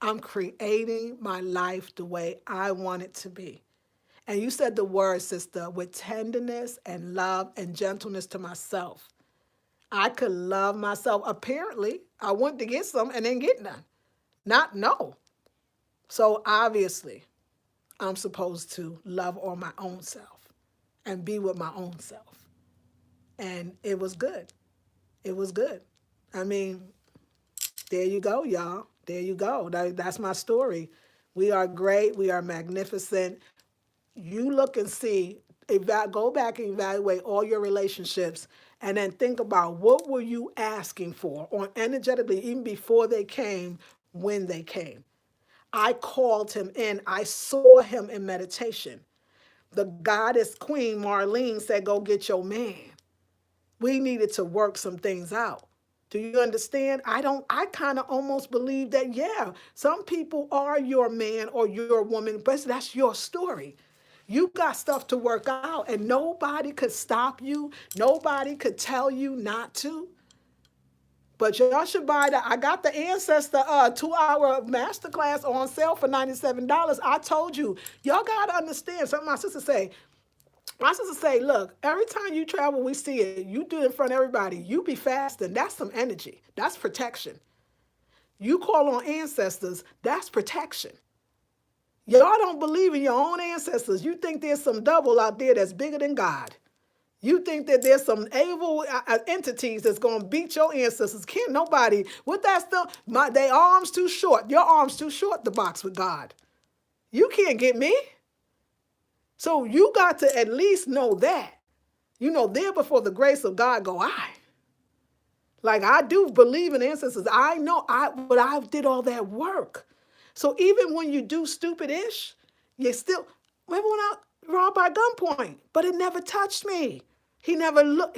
I'm creating my life the way I want it to be. And you said the word, sister, with tenderness and love and gentleness to myself. I could love myself. Apparently, I went to get some and didn't get none. Not no. So obviously, I'm supposed to love on my own self and be with my own self. And it was good. It was good. I mean, there you go, y'all. There you go. That's my story. We are great. We are magnificent. You look and see, go back and evaluate all your relationships and then think about what were you asking for or energetically even before they came, when they came. I called him in. I saw him in meditation. The goddess queen, Marlene, said, go get your man. We needed to work some things out. Do you understand? I kind of almost believe that, yeah, some people are your man or your woman, but that's your story. You got stuff to work out and nobody could stop you. Nobody could tell you not to. But y'all should buy that. I got the Ancestor 2-hour masterclass on sale for $97. I told you, y'all got to understand something my sister say. My sister say, look, every time you travel, we see it. You do it in front of everybody. You be fasting. That's some energy. That's protection. You call on ancestors. That's protection. Y'all don't believe in your own ancestors. You think there's some devil out there that's bigger than God. You think that there's some evil entities that's going to beat your ancestors. Can't nobody, with that stuff, they arms too short. Your arms too short to box with God. You can't get me. So you got to at least know that. You know, there before the grace of God go I. Like I do believe in ancestors. I know, but I did all that work. So even when you do stupid-ish, you still, remember when I robbed by gunpoint, but it never touched me. He never looked,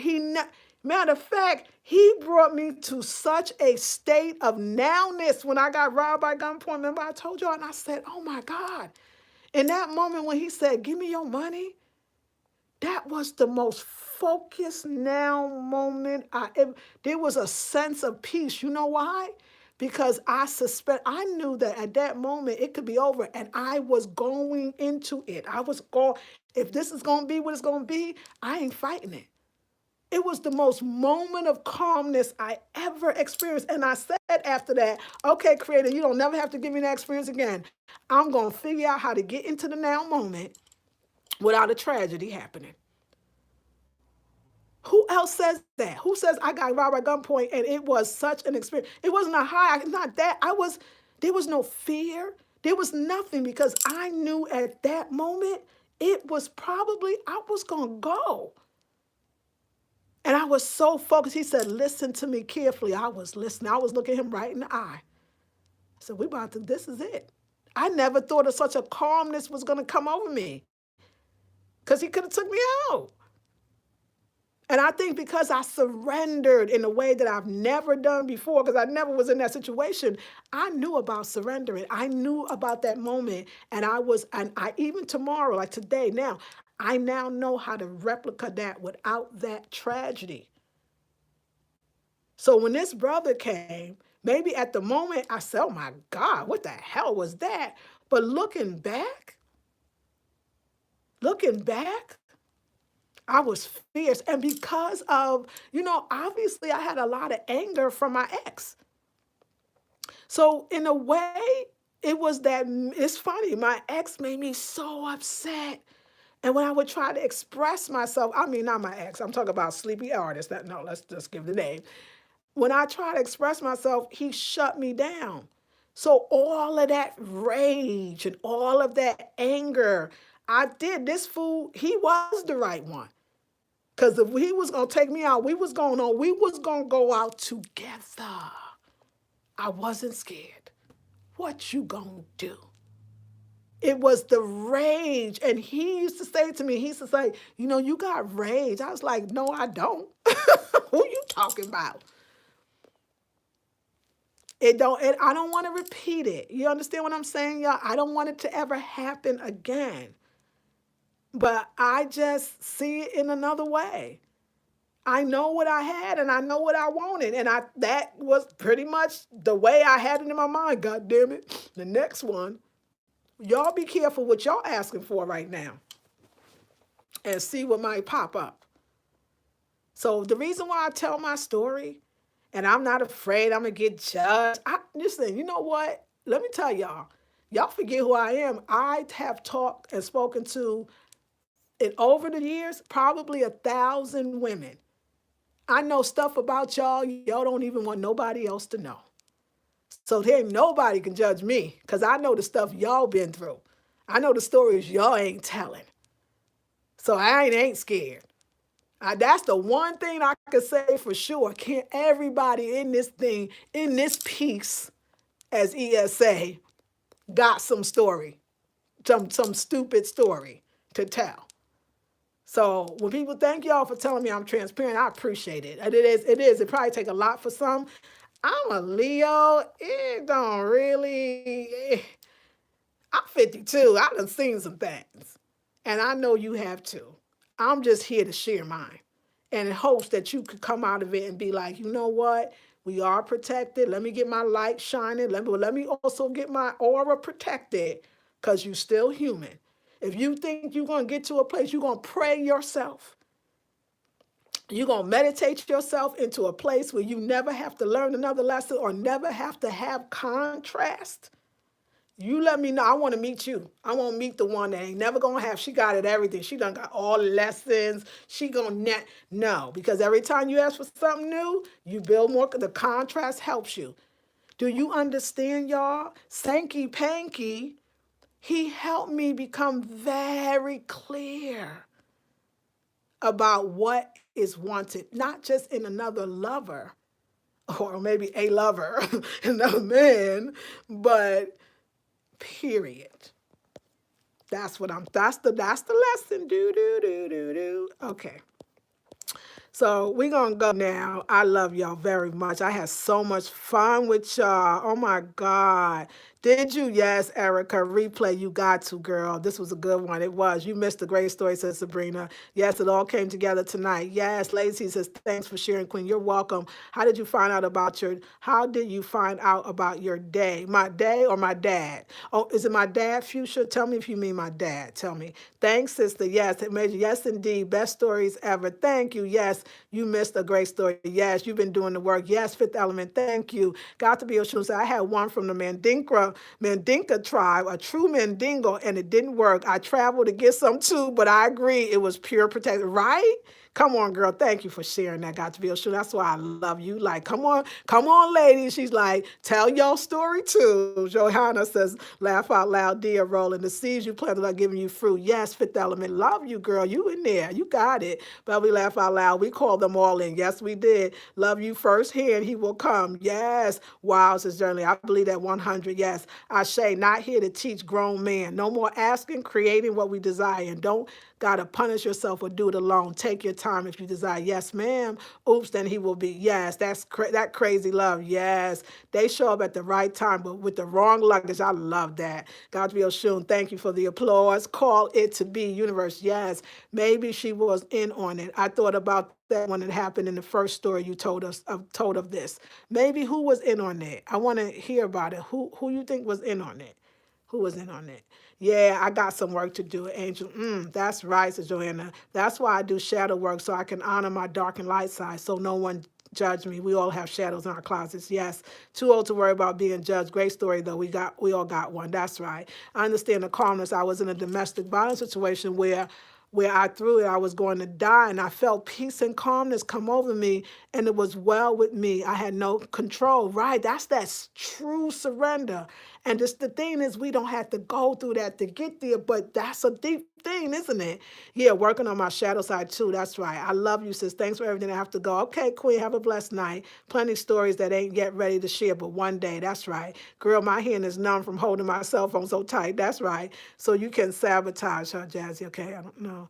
matter of fact, he brought me to such a state of nowness when I got robbed by gunpoint. Remember I told y'all, and I said, oh my God. In that moment when he said, give me your money, that was the most focused now moment. There was a sense of peace. You know why? Because I knew that at that moment it could be over and I was going into it. If this is going to be what it's going to be, I ain't fighting it. It was the most moment of calmness I ever experienced. And I said after that, okay, Creator, you don't never have to give me that experience again. I'm going to figure out how to get into the now moment without a tragedy happening. Who else says that? Who says I got robbed at gunpoint and it was such an experience? It wasn't a high, not that. There was no fear. There was nothing because I knew at that moment it was probably, I was going to go. And I was so focused. He said, listen to me carefully. I was listening. I was looking him right in the eye. I said, this is it. I never thought of such a calmness was going to come over me because he could have took me out. And I think because I surrendered in a way that I've never done before, because I never was in that situation, I knew about surrendering. I knew about that moment. And I even tomorrow, like today, now, I now know how to replicate that without that tragedy. So when this brother came, maybe at the moment I said, oh my God, what the hell was that? But looking back, I was fierce. And because of, obviously I had a lot of anger from my ex. So in a way, it's funny. My ex made me so upset. And when I would try to express myself, I mean, not my ex, I'm talking about Sleepy Artist. No, let's just give the name. When I try to express myself, he shut me down. So all of that rage and all of that anger, this fool, he was the right one. Because if he was going to take me out, we was going to go out together. I wasn't scared. What you going to do? It was the rage. And he used to say to me, he used to say, you got rage. I was like, no, I don't. Who you talking about? I don't want to repeat it. You understand what I'm saying, y'all? I don't want it to ever happen again. But I just see it in another way. I know what I had and I know what I wanted. And that was pretty much the way I had it in my mind. God damn it. The next one, y'all be careful what y'all asking for right now and see what might pop up. So the reason why I tell my story, and I'm not afraid I'm going to get judged. Listen, you know what? Let me tell y'all. Y'all forget who I am. I have talked and spoken to, in over the years, probably 1,000 women. I know stuff about y'all don't even want nobody else to know. So there ain't nobody can judge me because I know the stuff y'all been through. I know the stories y'all ain't telling. So I ain't scared. That's the one thing I can say for sure. Can't everybody in this thing, in this piece, as ESA, got some story, some stupid story to tell. So when people thank y'all for telling me I'm transparent, I appreciate it. And it is. It probably take a lot for some. I'm a Leo. It don't really. I'm 52. I done seen some things. And I know you have too. I'm just here to share mine. And in hopes that you could come out of it and be like, you know what? We are protected. Let me get my light shining. Let me also get my aura protected because you're still human. If you think you're going to get to a place, you're going to pray yourself. You're going to meditate yourself into a place where you never have to learn another lesson or never have to have contrast. You let me know. I want to meet you. I want to meet the one that ain't never going to have. She got it everything. She done got all the lessons. She going to no, because every time you ask for something new, you build more. The contrast helps you. Do you understand, y'all? Sankey Panky, he helped me become very clear about what is wanted, not just in another lover or maybe a lover, another man, but period. That's the lesson. Do. Okay. So we're going to go now. I love y'all very much. I had so much fun with y'all. Oh my God. Did you? Yes, Erica. Replay. You got to, girl. This was a good one. It was. You missed a great story, says Sabrina. Yes, it all came together tonight. Yes, Lacey says, thanks for sharing, Queen. You're welcome. How did you find out about your day? My day or my dad? Oh, is it my dad, Fuchsia? Tell me if you mean my dad. Tell me. Thanks, sister. Yes, it made you. Yes, indeed. Best stories ever. Thank you. Yes, you missed a great story. Yes, you've been doing the work. Yes, Fifth Element. Thank you. Got to be Oshun. I had one from the Mandinka tribe, a true Mandingo, and it didn't work. I traveled to get some too, but I agree it was pure protection, right? Come on, girl. Thank you for sharing that. Got to be Oshun. That's why I love you. Like, come on, ladies. She's like, tell your story too. Johanna says, laugh out loud, dear rolling. The seeds you planted are giving you fruit. Yes, Fifth Element. Love you, girl. You in there. You got it. But we laugh out loud. We called them all in. Yes, we did. Love you firsthand. He will come. Yes. Wow, says Journey. I believe that 100. Yes. Ashe, not here to teach grown men. No more asking, creating what we desire. And don't gotta punish yourself or do it alone. Take your time if you desire. Yes, ma'am. Oops, then he will be. Yes, that crazy love. Yes, they show up at the right time, but with the wrong luggage. I love that. God be Oshun. Thank you for the applause. Call it to be universe. Yes, maybe she was in on it. I thought about that when it happened in the first story you told of this. Maybe who was in on it? I want to hear about it. Who you think was in on it? Who was in on it? Yeah, I got some work to do, Angel. That's right, says Joanna. That's why I do shadow work so I can honor my dark and light side so no one judge me. We all have shadows in our closets. Yes. Too old to worry about being judged. Great story though. We all got one. That's right. I understand the calmness. I was in a domestic violence situation where I threw it, I was going to die, and I felt peace and calmness come over me, and it was well with me. I had no control. Right, that's true surrender. And just the thing is, we don't have to go through that to get there, but that's a deep thing, isn't it? Yeah, working on my shadow side too. That's right. I love you, sis. Thanks for everything. I have to go. Okay, Queen, have a blessed night. Plenty of stories that ain't yet ready to share, but one day. That's right. Girl, my hand is numb from holding my cell phone so tight. That's right. So you can sabotage her, Jazzy. Okay, I don't know.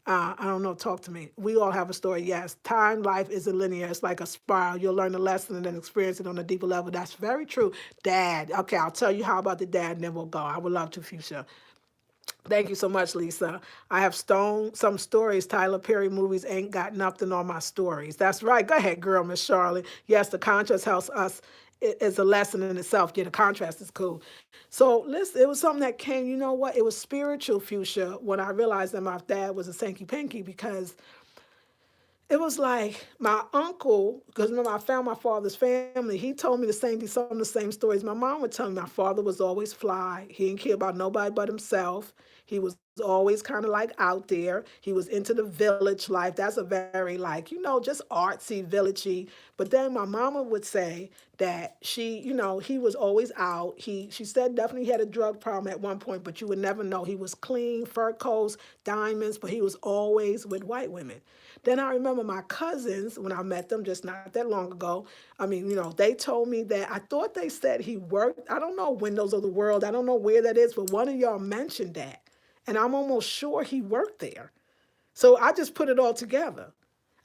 I don't know. Talk to me. We all have a story. Yes. Time, life isn't linear. It's like a spiral. You'll learn the lesson and then experience it on a deeper level. That's very true. Dad. Okay, I'll tell you how about the dad and then we'll go. I would love to, Fuchsia. Thank you so much, Lisa. I have some stories. Tyler Perry movies ain't got nothing on my stories. That's right. Go ahead, girl, Miss Charlotte. Yes, the contrast helps us. Is a lesson in itself. Yeah, the contrast is cool. So listen, it was something that came, you know what? It was spiritual, Fuchsia, when I realized that my dad was a Sankey Panky because it was like my uncle, because remember I found my father's family, he told me some of the same stories my mom would tell me. My father was always fly. He didn't care about nobody but himself. He was always kind of like out there. He was into the village life. That's a very like, just artsy, villagey. But then my mama would say that he was always out. She said definitely he had a drug problem at one point, but you would never know. He was clean, fur coats, diamonds, but he was always with white women. Then I remember my cousins, when I met them just not that long ago, I mean, they told me that I thought they said he worked, I don't know, Windows of the World, I don't know where that is, but one of y'all mentioned that. And I'm almost sure he worked there. So I just put it all together.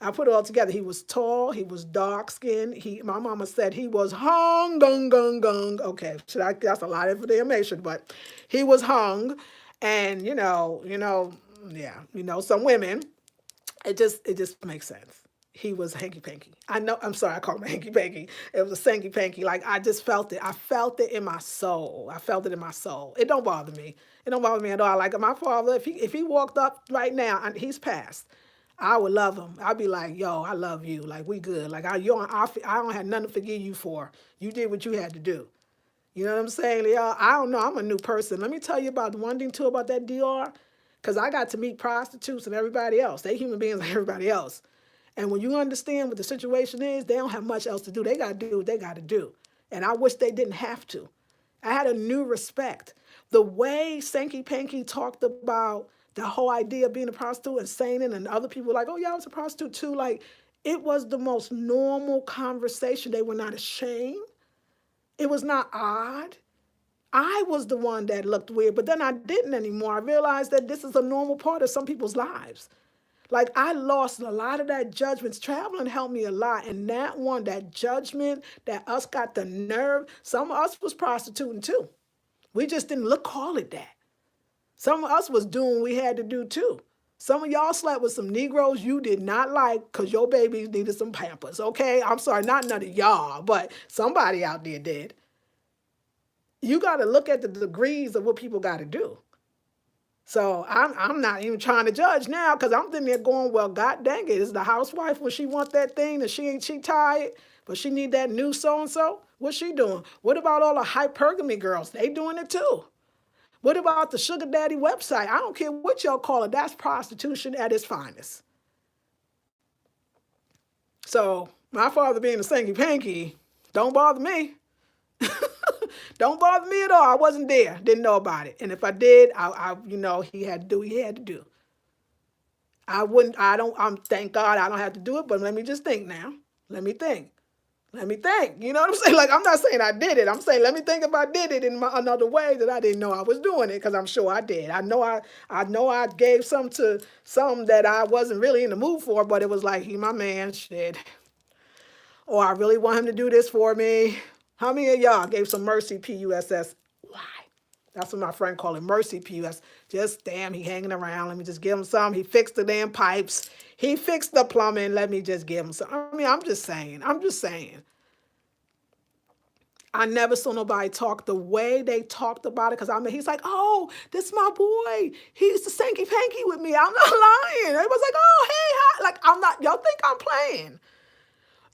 I put it all together. He was tall. He was dark skinned. My mama said he was hung, gung, gung, gung. Okay, that's a lot of information, but he was hung, and yeah, some women. It just makes sense. He was hanky panky. I know. I'm sorry. I called him a hanky panky. It was a hanky panky. Like I just felt it. I felt it in my soul. I felt it in my soul. It don't bother me. It don't bother me at all. Like my father, if he walked up right now and he's passed, I would love him. I'd be like, yo, I love you. Like we good. Like I don't have nothing to forgive you for. You did what you had to do. You know what I'm saying, y'all? I don't know. I'm a new person. Let me tell you about the one thing too about that DR, because I got to meet prostitutes and everybody else. They human beings like everybody else. And when you understand what the situation is, they don't have much else to do. They got to do what they got to do. And I wish they didn't have to. I had a new respect. The way Sankey Panky talked about the whole idea of being a prostitute and saying it, and other people were like, oh, yeah, I was a prostitute too. Like, it was the most normal conversation. They were not ashamed. It was not odd. I was the one that looked weird, but then I didn't anymore. I realized that this is a normal part of some people's lives. Like I lost a lot of that judgments. Traveling helped me a lot. And that judgment, that us got the nerve, some of us was prostituting too. We just didn't call it that. Some of us was doing what we had to do too. Some of y'all slept with some Negroes you did not like because your babies needed some Pampers, okay? I'm sorry, not none of y'all, but somebody out there did. You got to look at the degrees of what people got to do. So I'm not even trying to judge now because I'm sitting there going, well, God dang it, is the housewife when she want that thing and she tired, but she need that new so and so? What's she doing? What about all the hypergamy girls? They doing it too. What about the sugar daddy website? I don't care what y'all call it. That's prostitution at its finest. So my father being a sanky panky, don't bother me. Don't bother me at all. I wasn't there. Didn't know about it. And if I did, he had to do what he had to do. I wouldn't, I don't, thank God I don't have to do it, but let me just think now. Let me think. Let me think. You know what I'm saying? Like, I'm not saying I did it. I'm saying, let me think if I did it in another way that I didn't know I was doing it, because I'm sure I did. I know I gave some to some that I wasn't really in the mood for, but it was like, he my man, shit. Or I really want him to do this for me. How many of y'all gave some mercy PUSS? Why? That's what my friend called it, mercy PUS. Just damn, he hanging around. Let me just give him some. He fixed the damn pipes. He fixed the plumbing. Let me just give him some. I mean, I'm just saying. I never saw nobody talk the way they talked about it. Because I mean, he's like, oh, this is my boy. He used to sanky panky with me. I'm not lying. It was like, oh, hey, hi. Like, I'm not, y'all think I'm playing.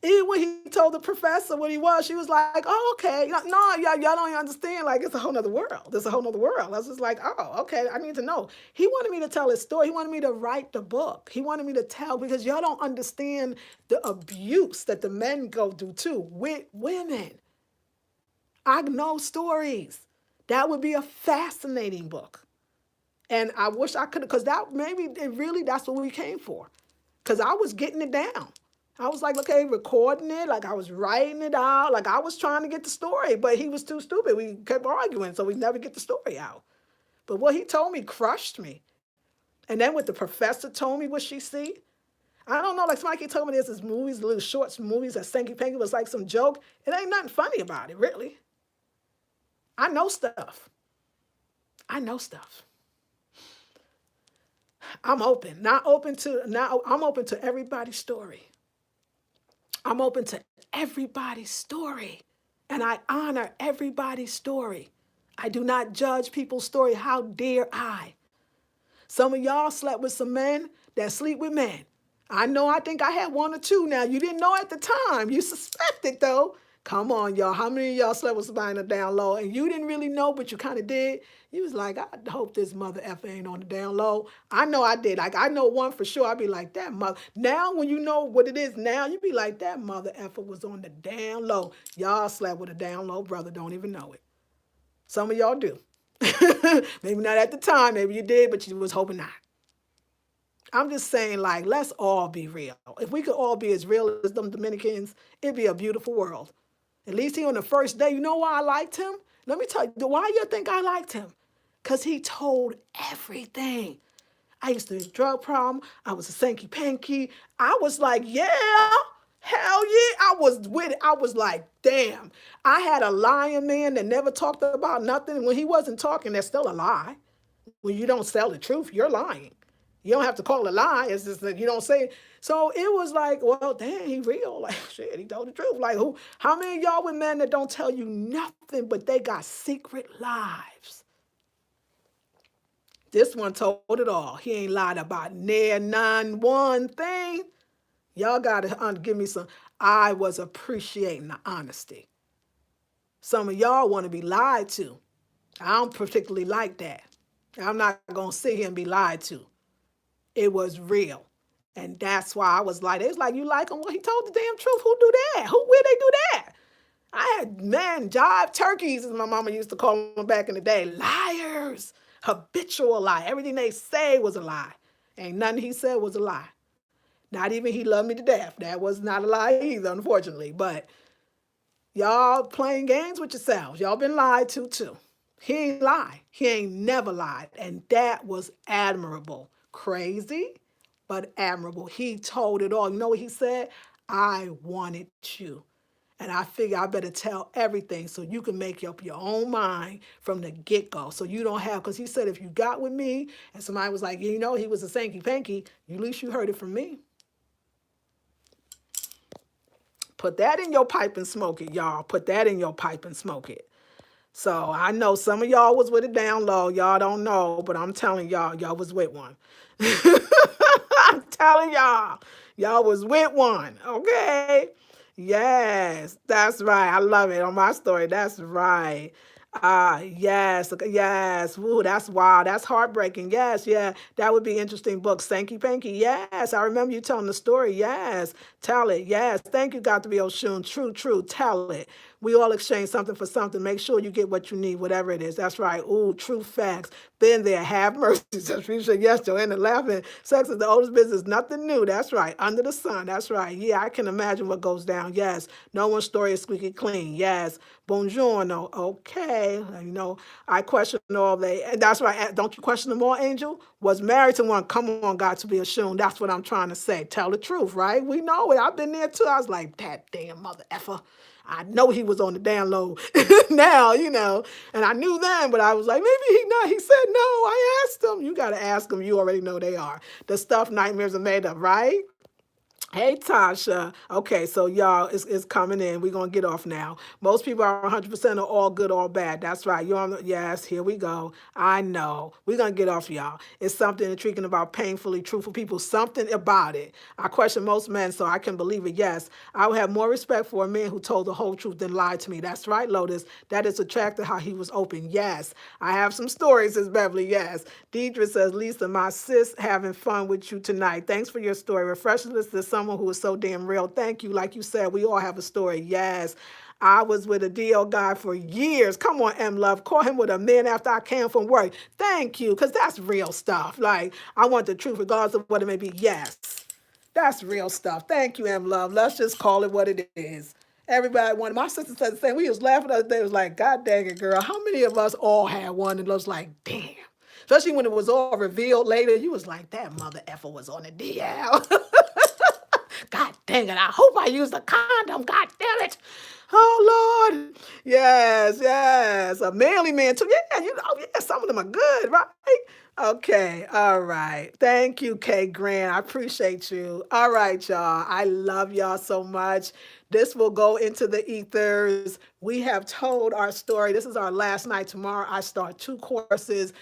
Even when he told the professor what he was, she was like, oh, okay. No, y'all don't even understand. Like, it's a whole nother world. It's a whole nother world. I was just like, oh, okay, I need to know. He wanted me to tell his story. He wanted me to write the book. He wanted me to tell, because y'all don't understand the abuse that the men go through too with women. I know stories. That would be a fascinating book. And I wish I could, because that's what we came for. Because I was getting it down. I was like, okay, recording it, like I was writing it out, like I was trying to get the story, but he was too stupid. We kept arguing, so we never get the story out. But what he told me crushed me. And then what the professor told me what she see, I don't know, like somebody told me there's this movies, little shorts movies that Sanky Panky was like some joke. It ain't nothing funny about it, really. I know stuff. I'm open. I'm open to everybody's story. I'm open to everybody's story. And I honor everybody's story. I do not judge people's story. How dare I? Some of y'all slept with some men that sleep with men. I think I had one or two now. You didn't know at the time. You suspected though. Come on, y'all. How many of y'all slept with somebody on the down low and you didn't really know, but you kind of did? You was like, I hope this mother effer ain't on the down low. I know I did. Like, I know one for sure. I'd be like, that mother. Now, when you know what it is now, you be like, that mother effer was on the down low. Y'all slept with a down low brother. Don't even know it. Some of y'all do. Maybe not at the time. Maybe you did, but you was hoping not. I'm just saying, like, let's all be real. If we could all be as real as them Dominicans, it'd be a beautiful world. At least he on the first day. You know why I liked him? Let me tell you, why you think I liked him? Because he told everything. I used to have a drug problem. I was a sanky panky. I was like, yeah, hell yeah. I was with it. I was like, damn. I had a lying man that never talked about nothing. When he wasn't talking, that's still a lie. When you don't tell the truth, you're lying. You don't have to call it a lie. It's just that you don't say it. So it was like, well, damn, he real. Like, shit, he told the truth. Like, who? How many of y'all with men that don't tell you nothing, but they got secret lives? This one told it all. He ain't lied about near none one thing. Y'all got to give me some. I was appreciating the honesty. Some of y'all want to be lied to. I don't particularly like that. I'm not going to sit here and be lied to. It was real. And that's why I was like, it's like, you like him? Well, he told the damn truth. Who do that? Where they do that? I had, man, jive turkeys, as my mama used to call them back in the day. Liars. Habitual lie. Everything they say was a lie. Ain't nothing he said was a lie. Not even he loved me to death. That was not a lie either, unfortunately. But y'all playing games with yourselves. Y'all been lied to too. He ain't lied. He ain't never lied. And that was admirable. Crazy, but admirable. He told it all. You know what he said? I wanted you. And I figure I better tell everything so you can make up your own mind from the get-go. So you don't have, because he said if you got with me and somebody was like, you know, he was a sanky panky, at least you heard it from me. Put that in your pipe and smoke it, y'all. Put that in your pipe and smoke it. So I know some of y'all was with it down low. Y'all don't know, but I'm telling y'all, y'all was with one. I'm telling y'all, y'all was with one. Okay. Yes, that's right. I love it on my story. That's right. Yes, yes. Woo, that's wild. That's heartbreaking. Yes, yeah. That would be interesting book. Sanky Panky. Yes, I remember you telling the story. Yes, tell it. Yes, thank you, Got to be Oshun. True, true. Tell it. We all exchange something for something. Make sure you get what you need, whatever it is. That's right. Ooh, true facts. Been there. Have mercy. Just you said yes, Joanna laughing. Sex is the oldest business. Nothing new. That's right. Under the sun. That's right. Yeah, I can imagine what goes down. Yes. No one's story is squeaky clean. Yes. Buongiorno. Okay. You know, I question all they. And that's right. Don't you question them all, Angel? Was married to one. Come on, God to be assumed. That's what I'm trying to say. Tell the truth, right? We know it. I've been there too. I was like, that damn mother effer. I know he was on the download now, you know, and I knew then, but I was like, maybe he not. He said no. I asked him. You got to ask him. You already know they are. The stuff nightmares are made of, right? Hey, Tasha. Okay, so y'all, it's coming in. We're going to get off now. Most people are 100% are all good, all bad. That's right. You're on the, yes, here we go. I know. We're going to get off, y'all. It's something intriguing about painfully truthful people. Something about it. I question most men, so I can believe it. Yes, I would have more respect for a man who told the whole truth than lied to me. That's right, Lotus. That is attractive how he was open. Yes, I have some stories, says Beverly. Yes. Deidre says, Lisa, my sis having fun with you tonight. Thanks for your story. Refreshing this to someone who is so damn real. Thank you. Like you said, we all have a story. Yes. I was with a DL guy for years. Come on, M Love. Call him with a man after I came from work. Thank you, because that's real stuff. Like, I want the truth regardless of what it may be. Yes. That's real stuff. Thank you, M Love. Let's just call it what it is. Everybody wanted. My sister said the same. We was laughing the other day. It was like, God dang it, girl. How many of us all had one and was like, damn. Especially when it was all revealed later. You was like, that mother effer was on the DL. God dang it. I hope I used a condom. God damn it. Oh, Lord. Yes, yes. A manly man, too. Yeah, you know, yeah, some of them are good, right? Okay, all right. Thank you, Kay Grant. I appreciate you. All right, y'all. I love y'all so much. This will go into the ethers. We have told our story. This is our last night. Tomorrow, I start 2 courses.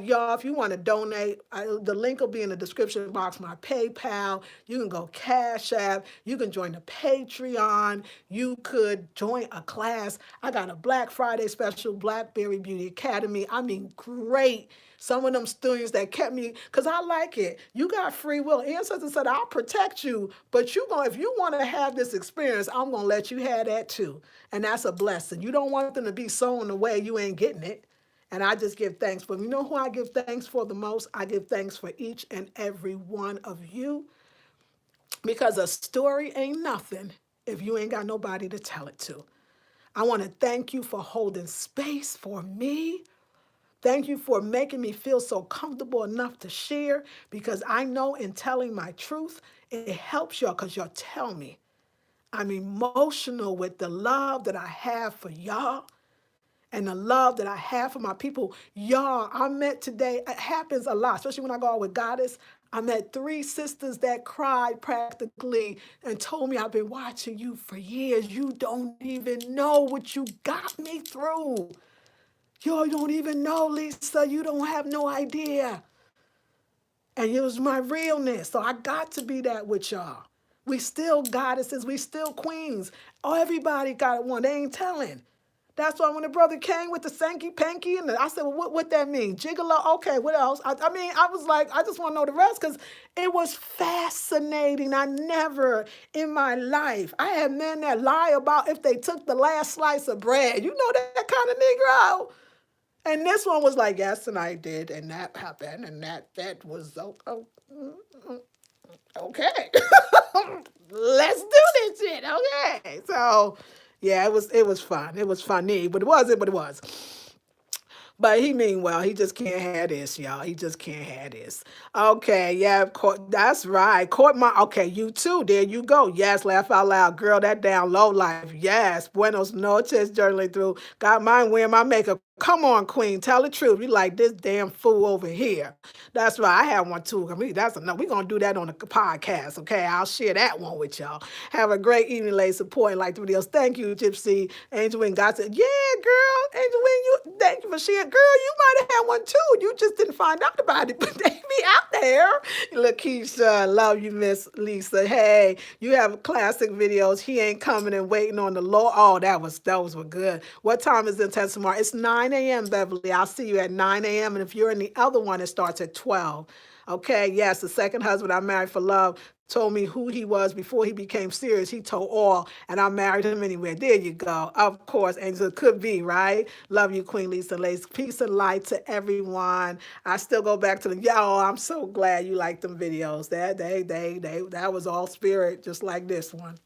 Y'all, if you want to donate, the link will be in the description box, my PayPal. You can go Cash App. You can join the Patreon. You could join a class. I got a Black Friday special, Blackberry Beauty Academy. I mean, great. Some of them students that kept me, because I like it. You got free will. Ancestors said, I'll protect you, but if you want to have this experience, I'm going to let you have that too. And that's a blessing. You don't want them to be sown away. You ain't getting it. And I just give thanks. But you know who I give thanks for the most? I give thanks for each and every one of you. Because a story ain't nothing if you ain't got nobody to tell it to. I want to thank you for holding space for me. Thank you for making me feel so comfortable enough to share, because I know in telling my truth, it helps y'all because y'all tell me. I'm emotional with the love that I have for y'all and the love that I have for my people. Y'all, I met today, it happens a lot, especially when I go out with Goddess. I met 3 sisters that cried practically and told me, I've been watching you for years. You don't even know what you got me through. You don't even know, Lisa. You don't have no idea. And it was my realness. So I got to be that with y'all. We still goddesses. We still queens. Oh, everybody got one. They ain't telling. That's why when the brother came with the sanky panky, and I said, well, what that mean? Gigolo? Okay, what else? I mean, I was like, I just want to know the rest because it was fascinating. I never in my life, I had men that lie about if they took the last slice of bread. You know that kind of Negro? And this one was like, yes, and I did, and that happened, and that was okay. Let's do this shit. Okay. So yeah, it was fun. It was funny, but it wasn't, but it was. But he mean well. He just can't have this, y'all. He just can't have this. Okay, yeah, that's right. Court my okay, you too. There you go. Yes, laugh out loud. Girl, that down low life. Yes. Buenos noches, journaling through. Got mine wearing my makeup. Come on, Queen. Tell the truth. You like this damn fool over here. That's right. I have one too. I mean, that's enough. We're gonna do that on the podcast. Okay. I'll share that one with y'all. Have a great evening, ladies. Supporting like the videos. Thank you, Gypsy. Angel Wing got said, yeah, girl. Angel Wing, you thank you for sharing. Girl, you might have had one too. You just didn't find out about it, but they be out there. Lakeisha, love you, Miss Lisa. Hey, you have classic videos. He ain't coming and waiting on the Lord. Oh, those were good. What time is it tomorrow? It's 9 a.m., Beverly. I'll see you at 9 a.m. And if you're in the other one, it starts at 12. Okay, yes, the second husband I married for love told me who he was before he became serious. He told all, and I married him anyway. There you go. Of course, Angel, could be, right? Love you, Queen Lisa Lace. Peace and light to everyone. I still go back to the, yo, I'm so glad you like them videos. That was all spirit, just like this one.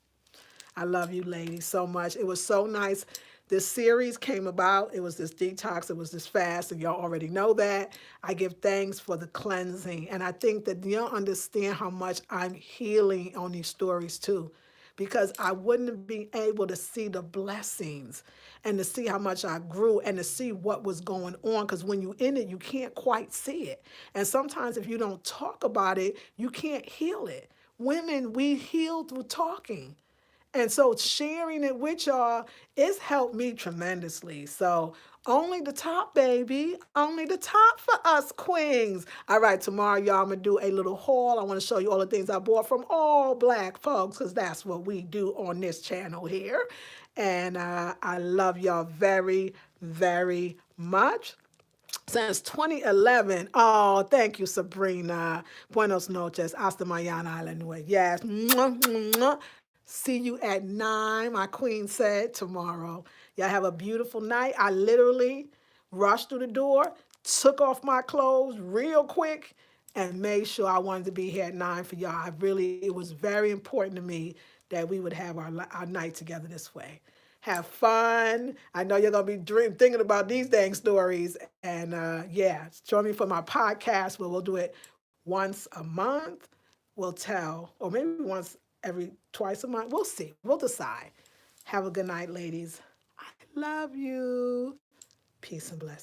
I love you, ladies, so much. It was so nice. This series came about. It was this detox. It was this fast, and y'all already know that. I give thanks for the cleansing. And I think that y'all understand how much I'm healing on these stories too, because I wouldn't have been able to see the blessings and to see how much I grew and to see what was going on. Because when you're in it, you can't quite see it. And sometimes if you don't talk about it, you can't heal it. Women, we heal through talking. And so sharing it with y'all, it's helped me tremendously. So only the top, baby. Only the top for us queens. All right, tomorrow, y'all, I'm going to do a little haul. I want to show you all the things I bought from all black folks because that's what we do on this channel here. And I love y'all very, very much since 2011. Oh, thank you, Sabrina. Buenos noches. Hasta mañana, anyway. Yes. Mwah, mwah. See you at 9, my queen said, tomorrow. Y'all have a beautiful night. I literally rushed through the door, took off my clothes real quick, and made sure I wanted to be here at 9 for y'all. It was very important to me that we would have our night together this way. Have fun. I know you're going to be thinking about these dang stories. And yeah, join me for my podcast where we'll do it once a month. We'll tell, or maybe once every twice a month. We'll see. We'll decide. Have a good night, ladies. I love you. Peace and blessings.